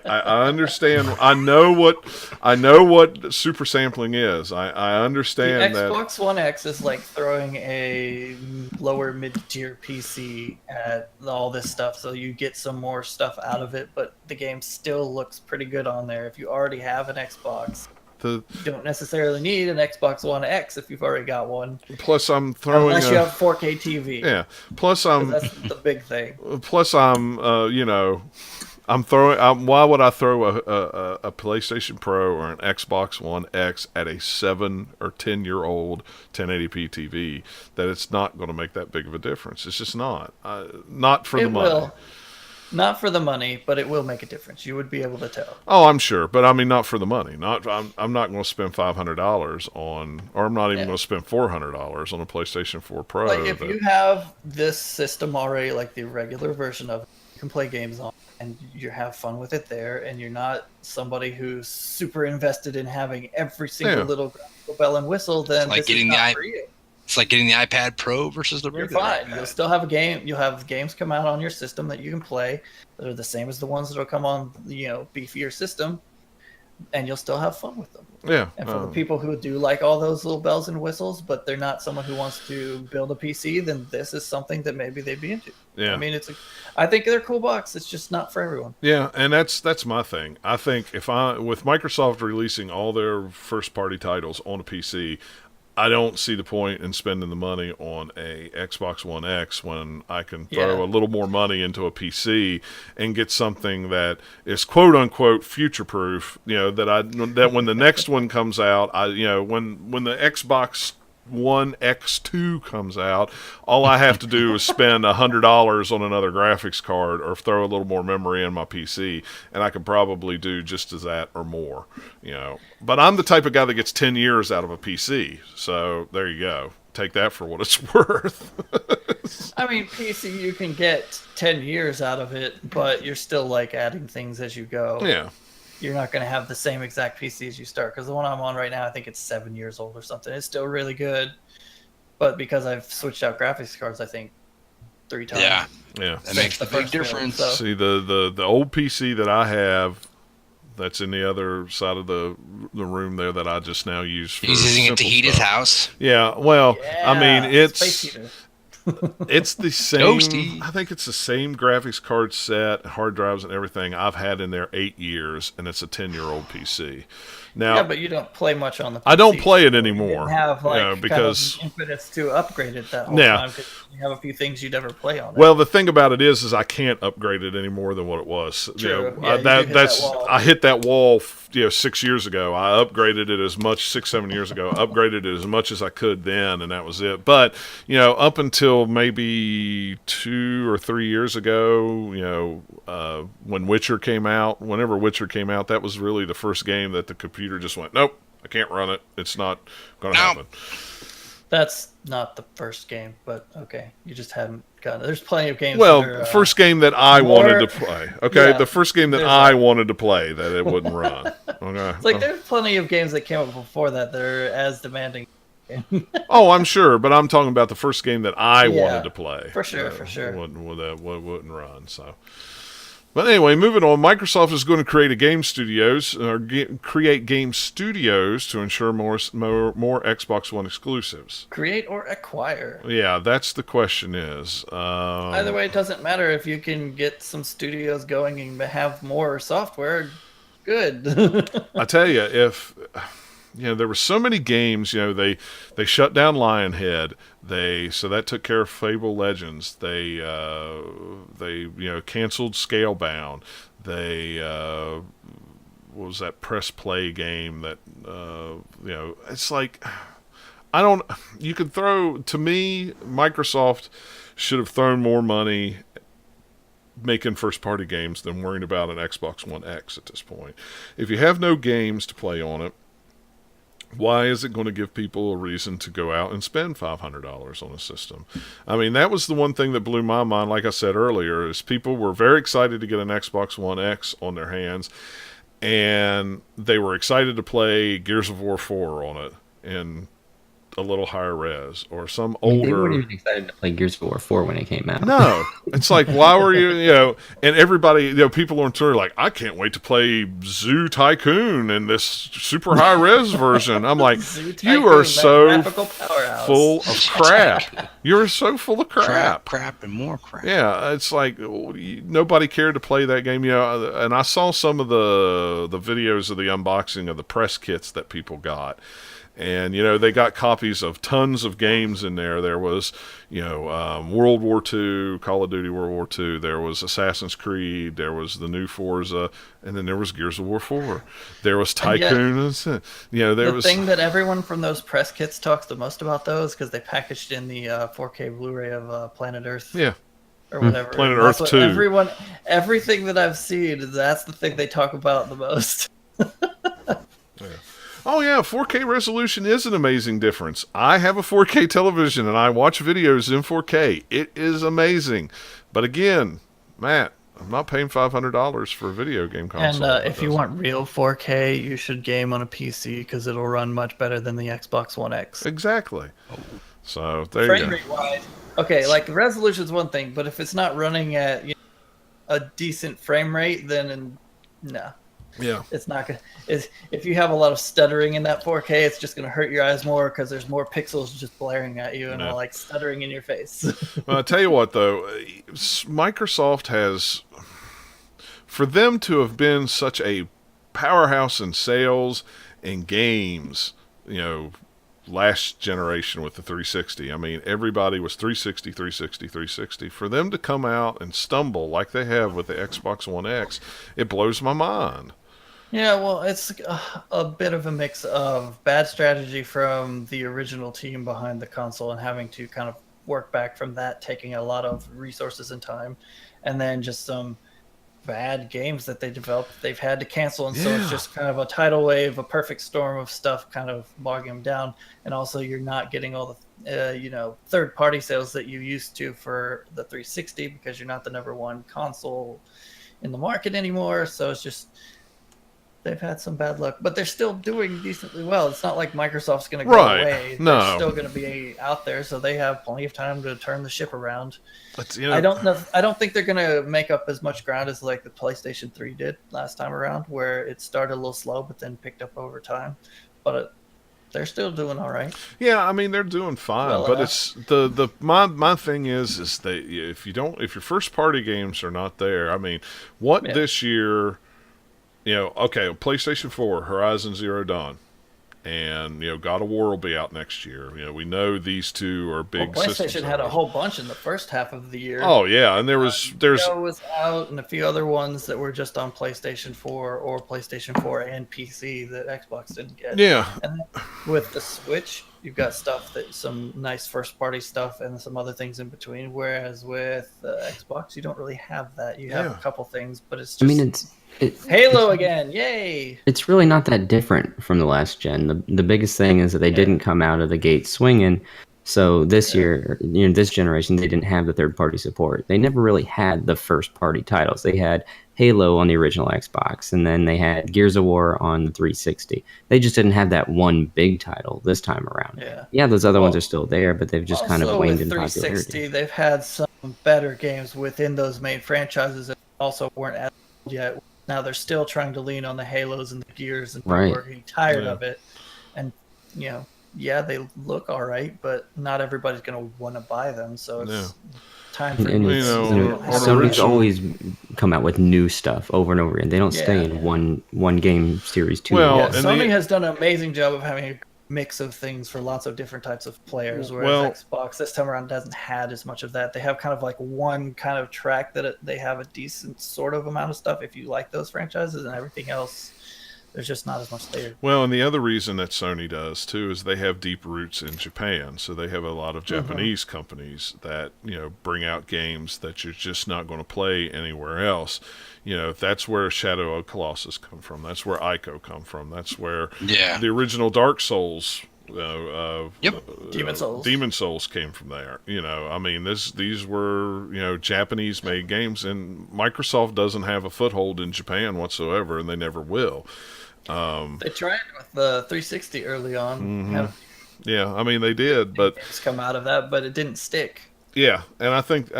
understand. I know what super sampling is. I understand that. The Xbox One X is like throwing a lower mid-tier PC at all this stuff, so you get some more stuff out of it, but the game still looks pretty good on there. If you already have an Xbox, you don't necessarily need an Xbox One X if you've already got one. Plus, I'm throwing unless you have 4K TV. Yeah. Plus, that's the big thing. Plus, I'm throwing. Why would I throw a PlayStation Pro or an Xbox One X at a 7 or 10-year-old 1080p TV? That it's not going to make that big of a difference. It's just not. Not for the money. Will. Not for the money, but it will make a difference. You would be able to tell. Oh, I'm sure, but I mean, not for the money. I'm not going to spend $500 on, or I'm not even going to spend $400 on a PlayStation 4 Pro. Like if you have this system already, like the regular version of it, you can play games on, and you have fun with it there, and you're not somebody who's super invested in having every single little graphical bell and whistle, then like this is not for you. It's like getting the iPad Pro versus the regular. You're fine. iPad. You'll still have a game. You'll have games come out on your system that you can play that are the same as the ones that will come on, beefier system, and you'll still have fun with them. Yeah. And for the people who do like all those little bells and whistles, but they're not someone who wants to build a PC, then this is something that maybe they'd be into. Yeah. I mean, I think they're a cool box. It's just not for everyone. Yeah, and that's my thing. I think with Microsoft releasing all their first party titles on a PC, I don't see the point in spending the money on a Xbox One X when I can throw a little more money into a PC and get something that is quote unquote future proof. That when the next one comes out, when the Xbox One X2 comes out, all I have to do is spend $100 on another graphics card or throw a little more memory in my PC, and I could probably do just as that or more. But I'm the type of guy that gets 10 years out of a PC, so there you go. Take that for what it's worth. I mean, PC, you can get 10 years out of it, but you're still like adding things as you go. Yeah. You're not going to have the same exact PC as you start, because the one I'm on right now, I think it's 7 years old or something. It's still really good, but because I've switched out graphics cards, I think 3 times. Yeah, yeah, that makes a big difference. So. See, the old PC that I have, that's in the other side of the room there that I just now use. He's using it to heat his house. Yeah, well, I mean, it's space heater. It's the same. Toasty. I think it's the same graphics card set, hard drives, and everything I've had in there 8 years, and it's a 10-year-old PC. Now, yeah, but you don't play much on the PC. I don't play it anymore. You didn't have because kind of impetus to upgrade it that whole time, because you have a few things you'd never play on it. Well, the thing about it is I can't upgrade it any more than what it was. True. I hit that wall 6 years ago. I upgraded it as much 6-7 years ago. Upgraded it as much as I could then, and that was it. But up until maybe 2 or 3 years ago, when Witcher came out, whenever Witcher came out, that was really the first game that the computer just went, nope, I can't run it. It's not going to happen. That's not the first game, but okay. You just haven't gotten it. There's plenty of games. Well, first game that I wanted to play. Okay, Yeah, the first game that I wanted to play that it wouldn't run. Okay. It's like there's plenty of games that came out before that are as demanding. Oh, I'm sure, but I'm talking about the first game that I wanted to play. For sure. Wouldn't run. So, but anyway, moving on. Microsoft is going to create create game studios to ensure more Xbox One exclusives. Create or acquire. Yeah, that's the question. Is either way, it doesn't matter if you can get some studios going and have more software. Good. I tell you, if. There were so many games. They shut down Lionhead. So that took care of Fable Legends. They canceled Scalebound. They what was that press play game that it's like you could throw, to me, Microsoft should have thrown more money making first-party games than worrying about an Xbox One X at this point. If you have no games to play on it, why is it going to give people a reason to go out and spend $500 on a system? I mean, that was the one thing that blew my mind, like I said earlier, is people were very excited to get an Xbox One X on their hands, and they were excited to play Gears of War 4 on it in a little higher res, or some older. They weren't even excited to play Gears of War 4 when it came out. No, it's like, why were you, and everybody, people on Twitter like, I can't wait to play Zoo Tycoon in this super high res version. I'm like, you are so full of crap. You're so full of crap. Crap and more crap. Yeah, it's like nobody cared to play that game, and I saw some of the videos of the unboxing of the press kits that people got. And, they got copies of tons of games in there. There was, World War II, Call of Duty World War II. There was Assassin's Creed. There was the new Forza. And then there was Gears of War 4. There was Tycoon. The thing that everyone from those press kits talks the most about those, because they packaged in the 4K Blu-ray of Planet Earth. Yeah. Or whatever. Planet Earth 2. everything that I've seen, that's the thing they talk about the most. Oh yeah, 4K resolution is an amazing difference. I have a 4K television and I watch videos in 4K. It is amazing. But again, Matt, I'm not paying $500 for a video game console. And if you want real 4K, you should game on a PC because it'll run much better than the Xbox One X. Exactly. So there Frame you go. rate wise, okay, like the resolution is one thing, but if it's not running at a decent frame rate, then no. Yeah. It's not gonna. If you have a lot of stuttering in that 4K, it's just gonna hurt your eyes more because there's more pixels just blaring at you and like stuttering in your face. Well, I tell you what, though, Microsoft has, for them to have been such a powerhouse in sales and games, last generation with the 360. I mean, everybody was 360, 360, 360. For them to come out and stumble like they have with the Xbox One X, it blows my mind. Yeah, well, it's a bit of a mix of bad strategy from the original team behind the console and having to kind of work back from that, taking a lot of resources and time, and then just some bad games that they developed they've had to cancel, and so it's just kind of a tidal wave, a perfect storm of stuff kind of bogging them down. And also you're not getting all the third-party sales that you used to for the 360 because you're not the number one console in the market anymore. So it's just they've had some bad luck, but they're still doing decently well. It's not like Microsoft's going to go away. No. They're still going to be out there, so they have plenty of time to turn the ship around. But, I don't think they're going to make up as much ground as like the PlayStation 3 did last time around, where it started a little slow but then picked up over time. But they're still doing all right. Yeah, I mean they're doing fine, Well but enough. it's my thing is that if your first party games are not there, I mean, what this year, okay, PlayStation 4, Horizon Zero Dawn, and God of War will be out next year. We know these two are big. Well, PlayStation systems had a whole bunch in the first half of the year. Oh yeah, and there's was out and a few other ones that were just on PlayStation 4 or PlayStation 4 and PC that Xbox didn't get. Yeah. And then with the Switch, you've got some nice first party stuff and some other things in between. Whereas with Xbox, you don't really have that. You have a couple things, but it's just. I mean, it's Halo again, yay! It's really not that different from the last gen. The biggest thing is that they didn't come out of the gate swinging. So this year, this generation, they didn't have the third-party support. They never really had the first-party titles. They had Halo on the original Xbox, and then they had Gears of War on the 360. They just didn't have that one big title this time around. Yeah, those other ones are still there, but they've just kind of waned in popularity. 360, they've had some better games within those main franchises that also weren't as old yet. Now they're still trying to lean on the Halos and the Gears, and people are getting tired of it. And they look all right, but not everybody's going to want to buy them. So it's time for Sony's always come out with new stuff over and over again. They don't stay in one game series too long. Well, Sony has done an amazing job of having a mix of things for lots of different types of players, whereas Xbox this time around doesn't have as much of that. They have kind of like one kind of track that they have a decent sort of amount of stuff if you like those franchises, and everything else there's just not as much there. Well, and the other reason that Sony does too is they have deep roots in Japan, so they have a lot of Japanese companies that bring out games that you're just not going to play anywhere else. That's where Shadow of Colossus come from. That's where Ico come from. That's where the original Dark Souls. Demon Souls came from there. I mean, these were Japanese-made games, and Microsoft doesn't have a foothold in Japan whatsoever, and they never will. They tried with the 360 early on. Yeah, I mean they did, but it's come out of that, but it didn't stick. Yeah, and I think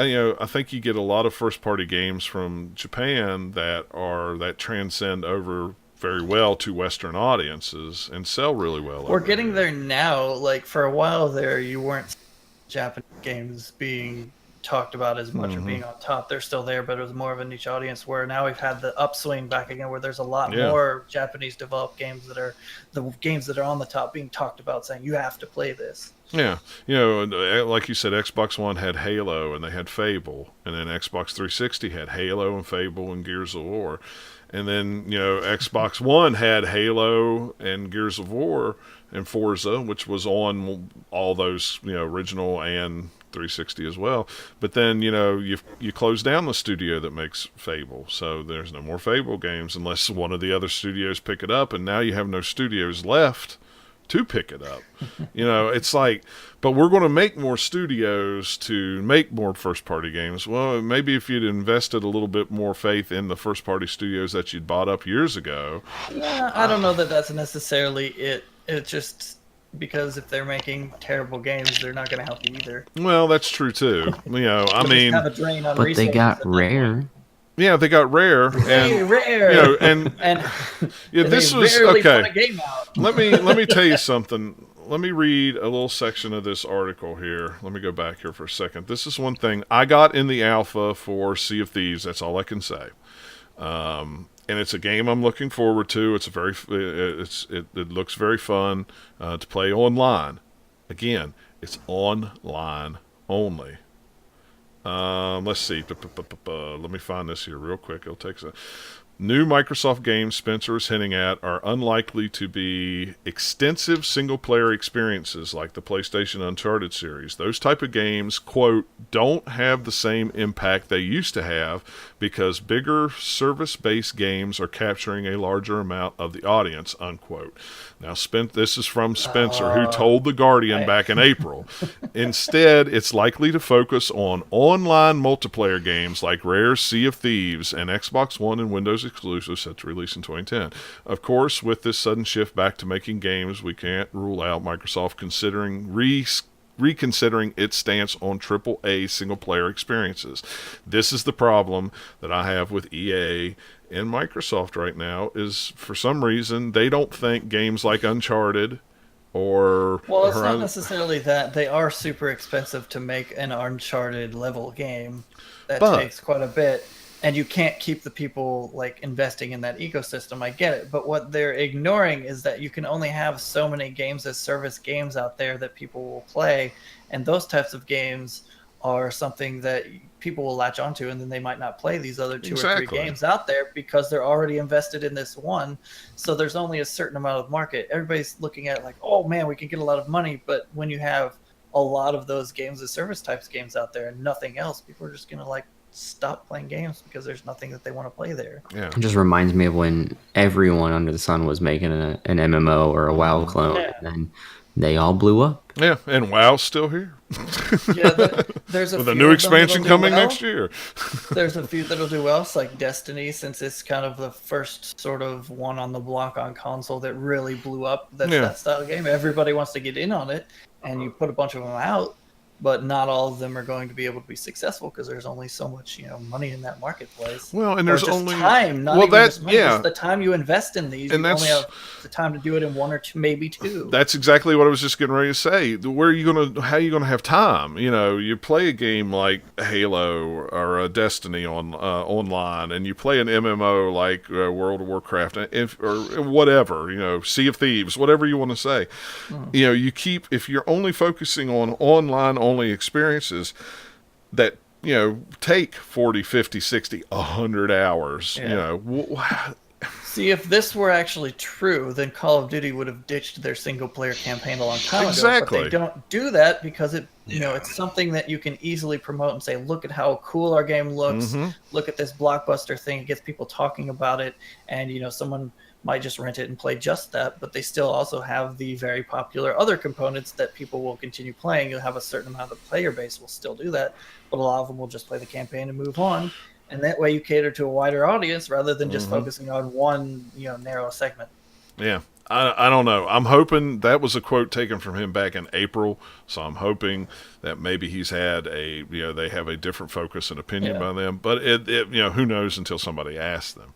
you get a lot of first-party games from Japan that transcend over very well to Western audiences and sell really well. We're getting there now. Like for a while there, you weren't Japanese games being talked about as much or being on top. They're still there, but it was more of a niche audience, where now we've had the upswing back again, where there's a lot more Japanese developed games that are the games that are on the top being talked about, saying you have to play this. Yeah, like you said, Xbox One had Halo and they had Fable, and then Xbox 360 had Halo and Fable and Gears of War. And then, Xbox One had Halo and Gears of War and Forza, which was on all those, original and 360 as well. But then, you close down the studio that makes Fable, so there's no more Fable games unless one of the other studios pick it up, and now you have no studios left to pick it up. It's like, but we're going to make more studios to make more first-party games. Well, maybe if you'd invested a little bit more faith in the first-party studios that you'd bought up years ago. Yeah, I don't know that that's necessarily it. It's just because if they're making terrible games, they're not going to help you either. Well, that's true too. I mean, have a drain on but they got Rare. Yeah, they got Rare, and Rare, and yeah, this was okay. Let me tell you something. Let me read a little section of this article here. Let me go back here for a second. This is one thing I got in the alpha for Sea of Thieves. That's all I can say. And it's a game I'm looking forward to. It looks very fun to play online. Again, it's online only. Let's see. Let me find this here real quick. It'll take a new Microsoft games Spencer is hinting at are unlikely to be extensive single-player experiences like the PlayStation Uncharted series. Those type of games, quote, don't have the same impact they used to have because bigger service-based games are capturing a larger amount of the audience, unquote. Now, this is from Spencer, who told The Guardian back in April. Instead, it's likely to focus on online multiplayer games like Rare's Sea of Thieves and Xbox One and Windows exclusives set to release in 2010. Of course, with this sudden shift back to making games, we can't rule out Microsoft reconsidering its stance on AAA single-player experiences. This is the problem that I have with EA and Microsoft right now, is for some reason they don't think games like Uncharted or... Well, it's not necessarily that. They are super expensive to make an Uncharted level game. That takes quite a bit. And you can't keep the people like investing in that ecosystem. I get it. But what they're ignoring is that you can only have so many games as service games out there that people will play. And those types of games are something that people will latch onto, and then they might not play these other two or three games out there because they're already invested in this one. So there's only a certain amount of market. Everybody's looking at it like, oh man, we can get a lot of money. But when you have a lot of those games as service types games out there and nothing else, people are just going to like stop playing games because there's nothing that they want to play there. Yeah. It just reminds me of when everyone under the sun was making an MMO or a WoW clone, and then they all blew up. Yeah, and WoW's still here. Yeah, there's with a new expansion coming next year. There's a few that'll do well. It's like Destiny, since it's kind of the first sort of one on the block on console that really blew up. That style of game. Everybody wants to get in on it, and you put a bunch of them out. But not all of them are going to be able to be successful because there's only so much, money in that marketplace. Well, and there's only time. Not even just money, just the time you invest in these. And you only have the time to do it in one or two, maybe two. That's exactly what I was just getting ready to say. How are you gonna have time? You play a game like Halo or Destiny online, and you play an MMO like World of Warcraft or whatever. Sea of Thieves, whatever you want to say. If you're only focusing on online only experiences that take 40, 50, 60, 100 hours. See, if this were actually true, then Call of Duty would have ditched their single player campaign a long time ago. But they don't do that because it's something that you can easily promote and say, look at how cool our game looks. Look at this blockbuster thing. It gets people talking about it, and someone might just rent it and play just that, but they still also have the very popular other components that people will continue playing. You'll have a certain amount of the player base will still do that, but a lot of them will just play the campaign and move on. And that way you cater to a wider audience rather than just focusing on one, narrow segment. Yeah. I don't know. I'm hoping that was a quote taken from him back in April. So I'm hoping that maybe he's had they have a different focus and opinion by them, but who knows until somebody asks them.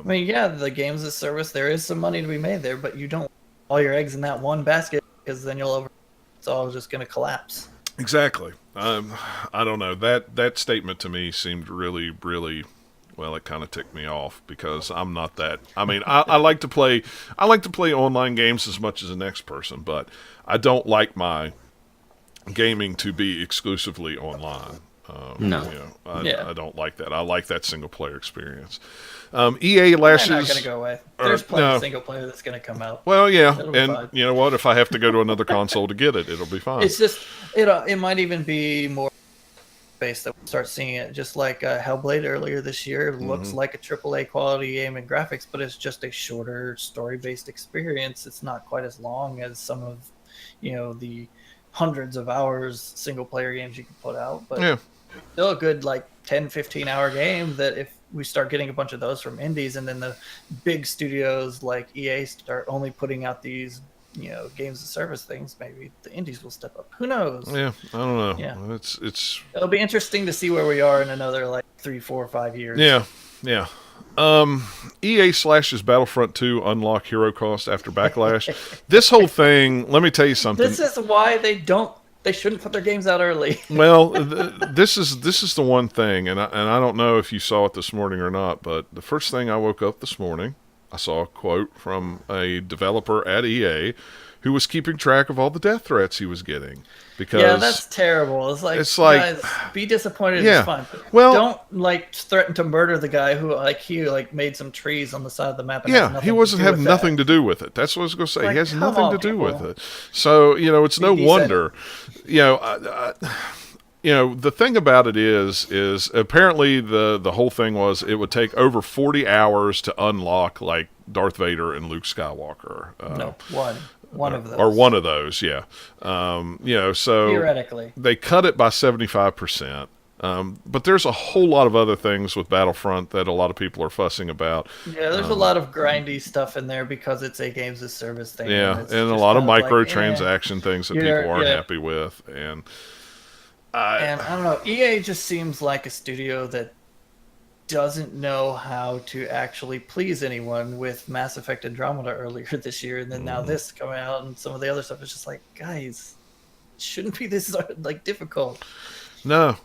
The games as service, there is some money to be made there, but you don't all your eggs in that one basket because then it's all just going to collapse. Exactly. I don't know. That statement to me seemed really, really, well, it kind of ticked me off because I'm not that. I mean, I like to play online games as much as the next person, but I don't like my gaming to be exclusively online. No. I don't like that. I like that single player experience. EA lashes. They're not going to go away. There's plenty of single player that's going to come out. Well, yeah, It'll be and fine. you know what? If I have to go to another console to get it, it'll be fine. It's just it might even be more based that we'll start seeing it. Just like Hellblade earlier this year, it looks like a AAA quality game and graphics, but it's just a shorter story based experience. It's not quite as long as some of the hundreds of hours single player games you can put out, but still a good 10-15 hour game that if we start getting a bunch of those from indies and then the big studios like EA start only putting out these games as service things, maybe the indies will step up. Who knows? Yeah, I don't know. Yeah. It'll be interesting to see where we are in another 3, 4, 5 years. Yeah. EA slashes Battlefront 2 unlock hero cost after Backlash. This whole thing, let me tell you something. This is why they shouldn't put their games out early. Well, this is the one thing, and I don't know if you saw it this morning or not, but the first thing I woke up this morning, I saw a quote from a developer at EA who was keeping track of all the death threats he was getting. Because that's terrible. It's like guys, be disappointed. It's fine. Well, don't threaten to murder the guy who he made some trees on the side of the map. And he wasn't having nothing to do with it. That's what I was going to say. He has nothing to do with it. So it's no wonder. The thing about it is apparently the whole thing was it would take over 40 hours to unlock Darth Vader and Luke Skywalker. One of those. Or one of those, yeah. So theoretically. They cut it by 75%. But there's a whole lot of other things with Battlefront that a lot of people are fussing about. Yeah, there's a lot of grindy stuff in there because it's a games as service thing. Yeah, and a lot of microtransaction things that people aren't happy with. And I don't know, EA just seems like a studio that doesn't know how to actually please anyone with Mass Effect Andromeda earlier this year, and then now this coming out and some of the other stuff is just guys, it shouldn't be this difficult. No.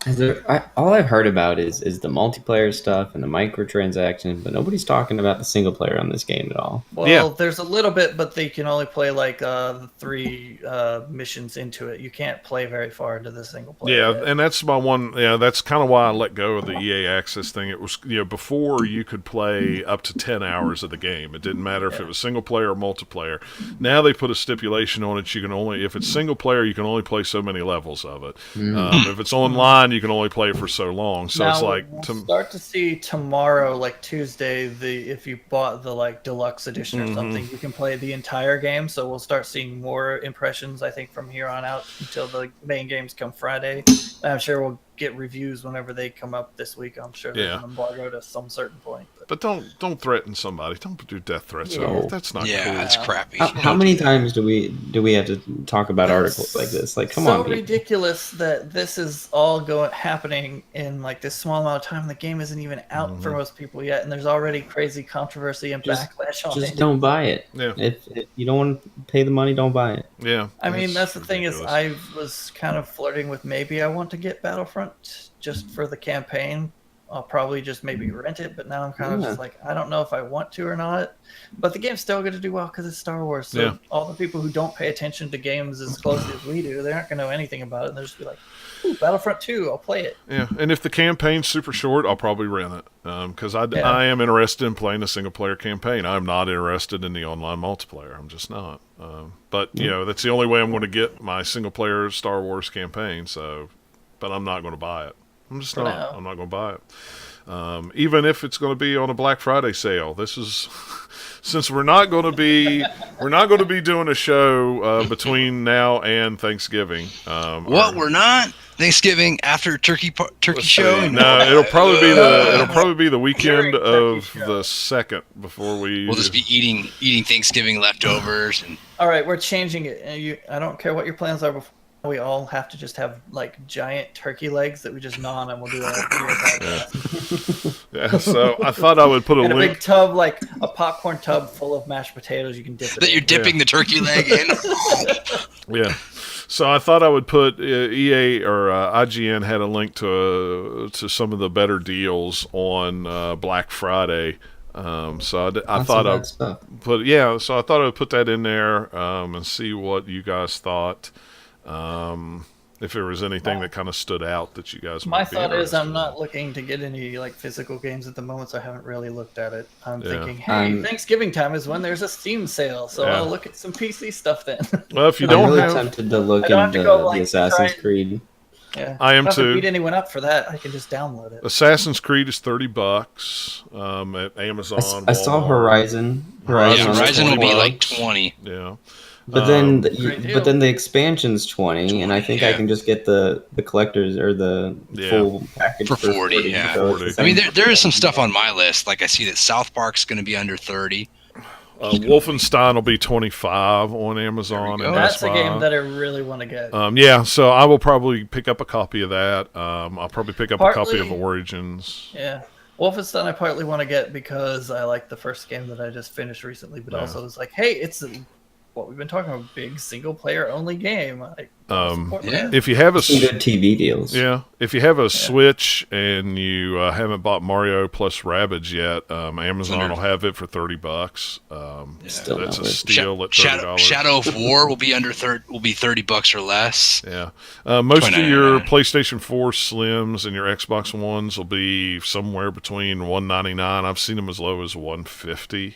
All I've heard about is the multiplayer stuff and the microtransactions, but nobody's talking about the single player on this game at all. Well, there's a little bit, but they can only play 3 missions into it. You can't play very far into the single player. Yeah, and that's my one. Yeah, that's kind of why I let go of the EA Access thing. It was before you could play up to 10 hours of the game. It didn't matter if it was single player or multiplayer. Now they put a stipulation on it. You can only, if it's single player, you can only play so many levels of it. If it's online, you can only play for so long. So now, it's we'll start to see tomorrow, Tuesday, if you bought the deluxe edition or something, you can play the entire game. So we'll start seeing more impressions, I think, from here on out until the main games come Friday. I'm sure we'll get reviews whenever they come up this week. I'm sure there's an embargo to some certain point. But don't threaten somebody. Don't do death threats. That's not cool. Yeah, that's crappy. How many times do we have to talk about articles like this? Come on, so ridiculous that this is all happening in this small amount of time. The game isn't even out for most people yet, and there's already crazy controversy and backlash on it. Just don't buy it. Yeah. If you don't want to pay the money, don't buy it. Yeah. I mean, that's the thing is, I was kind of flirting with maybe I want to get Battlefront just for the campaign. I'll probably just maybe rent it, but now I'm kind of just I don't know if I want to or not. But the game's still going to do well because it's Star Wars. So all the people who don't pay attention to games as closely as we do, they aren't going to know anything about it. And they'll just be like, ooh, Battlefront 2, I'll play it. Yeah, and if the campaign's super short, I'll probably rent it because I am interested in playing the single-player campaign. I'm not interested in the online multiplayer. I'm just not. But, that's the only way I'm going to get my single-player Star Wars campaign. But I'm not going to buy it. I'm just not. I'm not going to buy it. Even if it's going to be on a Black Friday sale. This is since we're not going to be doing a show between now and Thanksgiving. We're not Thanksgiving after turkey show. No, it'll probably be the weekend of the 2nd before we. We'll just be eating Thanksgiving leftovers and. All right, we're changing it. I don't care what your plans are before. We all have to just have giant turkey legs that we just gnaw on, and we'll do that. Yeah, so I thought I would put a link. A big tub, a popcorn tub full of mashed potatoes. You can dip it. That you're dipping the turkey leg in. Yeah. So I thought I would put EA or IGN had a link to some of the better deals on Black Friday. So I thought I would put that in there and see what you guys thought. if there was anything that kind of stood out that you guys My might be thought is I'm interested not looking to get any like physical games at the moment, so I haven't really looked at it. I'm Yeah. thinking, hey, Thanksgiving time is when there's a Steam sale, so Yeah. I'll look at some PC stuff then. in. Well, if you I'm don't really have, tempted to look I don't have into to go, like, the Assassin's try- Creed. Yeah, I am if I have to too. beat anyone up for that, I can just download it. Assassin's Creed is $30 at Amazon. I saw Walmart. Horizon. Yeah, Horizon's Horizon will be like 20. 20. Yeah. But then, Great deal. but then the expansion's 20, and I think I yeah. can just get the collectors or the Yeah. full package For 40, yeah. so it's the 40. same. I mean, there is some stuff on my list. Like I see that South Park's going to be under 30. Wolfenstein will be 25 on Amazon There we and go. Best That's a game Buy. that I really want to get. Yeah, so I will probably pick up a copy of that. I'll probably pick up a copy of Partly- Origins. Yeah. Wolfenstein I partly want to get because I like the first game that I just finished recently, but Yeah. also it's like, hey, it's what we've been talking about, big single player only game. I support yeah. that. If you have a Some good TV deals. Yeah, if you have a Switch and you haven't bought Mario plus Rabbids yet, Amazon will have it for $30. Still That's not a worth it. steal at $30. Shadow of War will be will be $30 or less. Yeah, most of your $29.99. PlayStation 4 Slims and your Xbox Ones will be somewhere between $199. I've seen them as low as $150.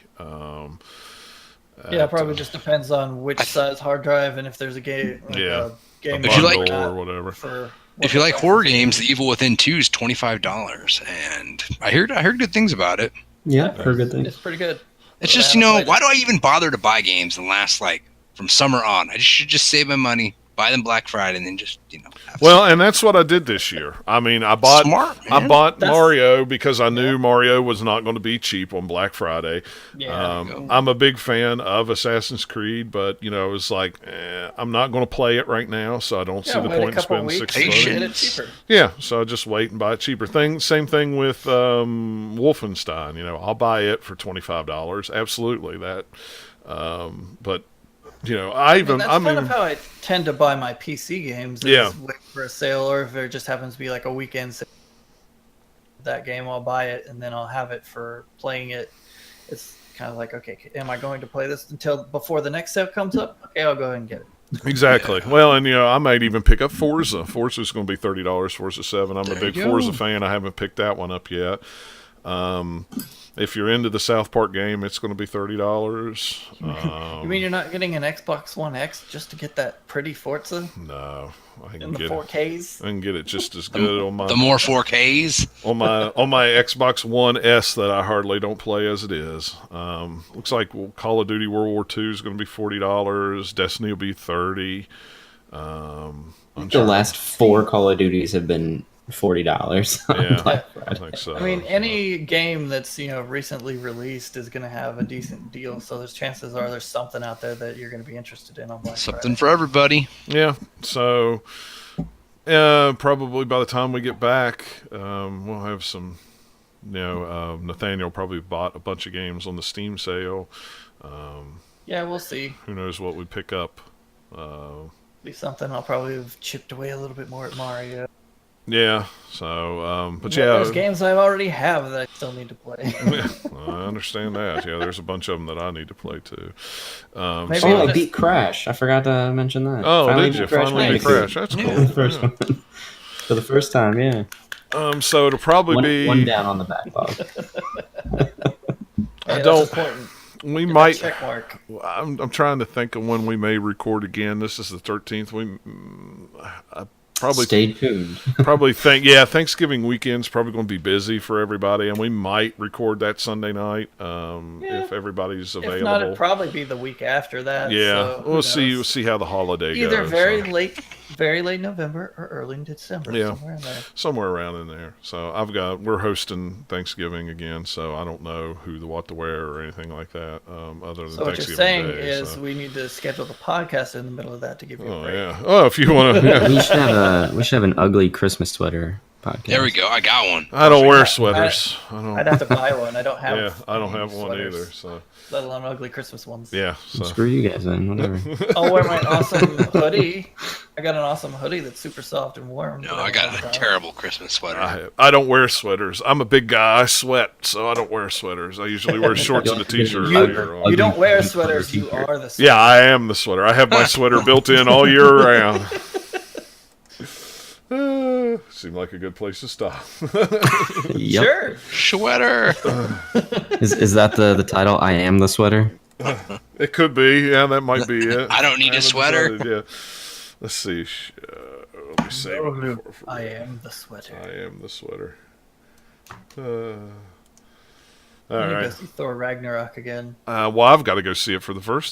Yeah, probably just depends on which size hard drive and if there's a game. Like Yeah. a game If you like- bundle or whatever. for If you like horror games, The Evil Within 2 is $25, and I heard good things about it. Yeah, heard good things. it's pretty good. It's But I just, haven't played it. why do I even bother to buy games and last like from summer on? I should just save my money, buy them Black Friday, and then just have Well, and that's what I did this year. I mean, I bought Smart, I man. bought That's- Mario because I knew Mario was not going to be cheap on Black Friday. Yeah. I'm a big fan of Assassin's Creed, but it was like I'm not going to play it right now, so I don't see the wait a point in couple spending weeks $6. and Patient. get it cheaper. Yeah, so I just wait and buy it cheaper. Same thing with Wolfenstein. I'll buy it for $25. Absolutely that. But I That's kind of how I tend to buy my PC games. Is Yeah. wait for a sale, or if there just happens to be like a weekend sale, that game, I'll buy it and then I'll have it for playing it. It's kind of like, okay, am I going to play this until before the next sale comes up? Okay, I'll go ahead and get it. Exactly. Well, and I might even pick up Forza. Forza's going to be $30. Forza 7. I'm a There big you go. Forza fan. I haven't picked that one up yet. If you're into the South Park game, it's going to be $30. You mean you're not getting an Xbox One X just to get that pretty Forza No, I in can the get it. 4Ks? I can get it just as good on my the more 4Ks. on my Xbox One S that I hardly don't play as it is. Looks like Call of Duty World War II is going to be $40. Destiny will be $30. The last 4 Call of Duties have been $40 on Yeah. Black I Friday. think so. I mean, any game that's recently released is going to have a decent deal. So there's chances are there's something out there that you're going to be interested in on Black Something Friday. for everybody. Yeah, so probably by the time we get back, we'll have some. Nathaniel probably bought a bunch of games on the Steam sale. Yeah, we'll see. Who knows what we pick up? Be something I'll probably have chipped away a little bit more at Mario. Yeah. So, but There's yeah, games I already have that I still need to play. I understand that. Yeah, there's a bunch of them that I need to play too. Maybe Oh, I'll I just- beat Crash. I forgot to mention that. Oh, Finally did you beat Crash finally beat Bandicoot. Crash? That's Yeah. cool. For the first one. For the first time, yeah. So it'll probably be. One down on the backlog. Hey, don't- that's important. We Get that might. check mark. I'm trying to think of when we may record again. This is the 13th. I probably Stay tuned. probably think Thanksgiving weekend's probably going to be busy for everybody, and we might record that Sunday night if everybody's If not, available. it'd probably be the week after that. Yeah, so who we'll see. knows? We'll see how the holiday Either goes. very so. late November or early December. Yeah. Somewhere in there. Somewhere around in there. So we're hosting Thanksgiving again, so I don't know what to wear or anything like that. Other than So what you're Thanksgiving saying Day, is so. we need to schedule the podcast in the middle of that to give you a Oh break. yeah. Oh, if you want to. Yeah. We should have an ugly Christmas sweater podcast. There we go. I got one. I don't wear sweaters. I'd have to buy one. I don't have. Yeah, I don't have one sweaters, either. So Let alone ugly Christmas ones. yeah. So Screw you guys then. Whatever. I'll wear my awesome hoodie. I got an awesome hoodie that's super soft and warm. No, I got a terrible Christmas sweater. I don't wear sweaters. I'm a big guy. I sweat, so I don't wear sweaters. I usually wear shorts and a t-shirt. You- later on. You don't wear sweaters. You are the sweater. Yeah, I am the sweater. I have my sweater built in all year round. Seemed like a good place to stop. Yep. Sure. Sweater. Is that the title? I am the sweater. It could be. Yeah, that might be it. I don't need a haven't sweater. decided, yeah. Let's see. Let me save it. I am the sweater. I am the sweater. All I'm gonna right. go see Thor Ragnarok again. Well, I've got to go see it for the first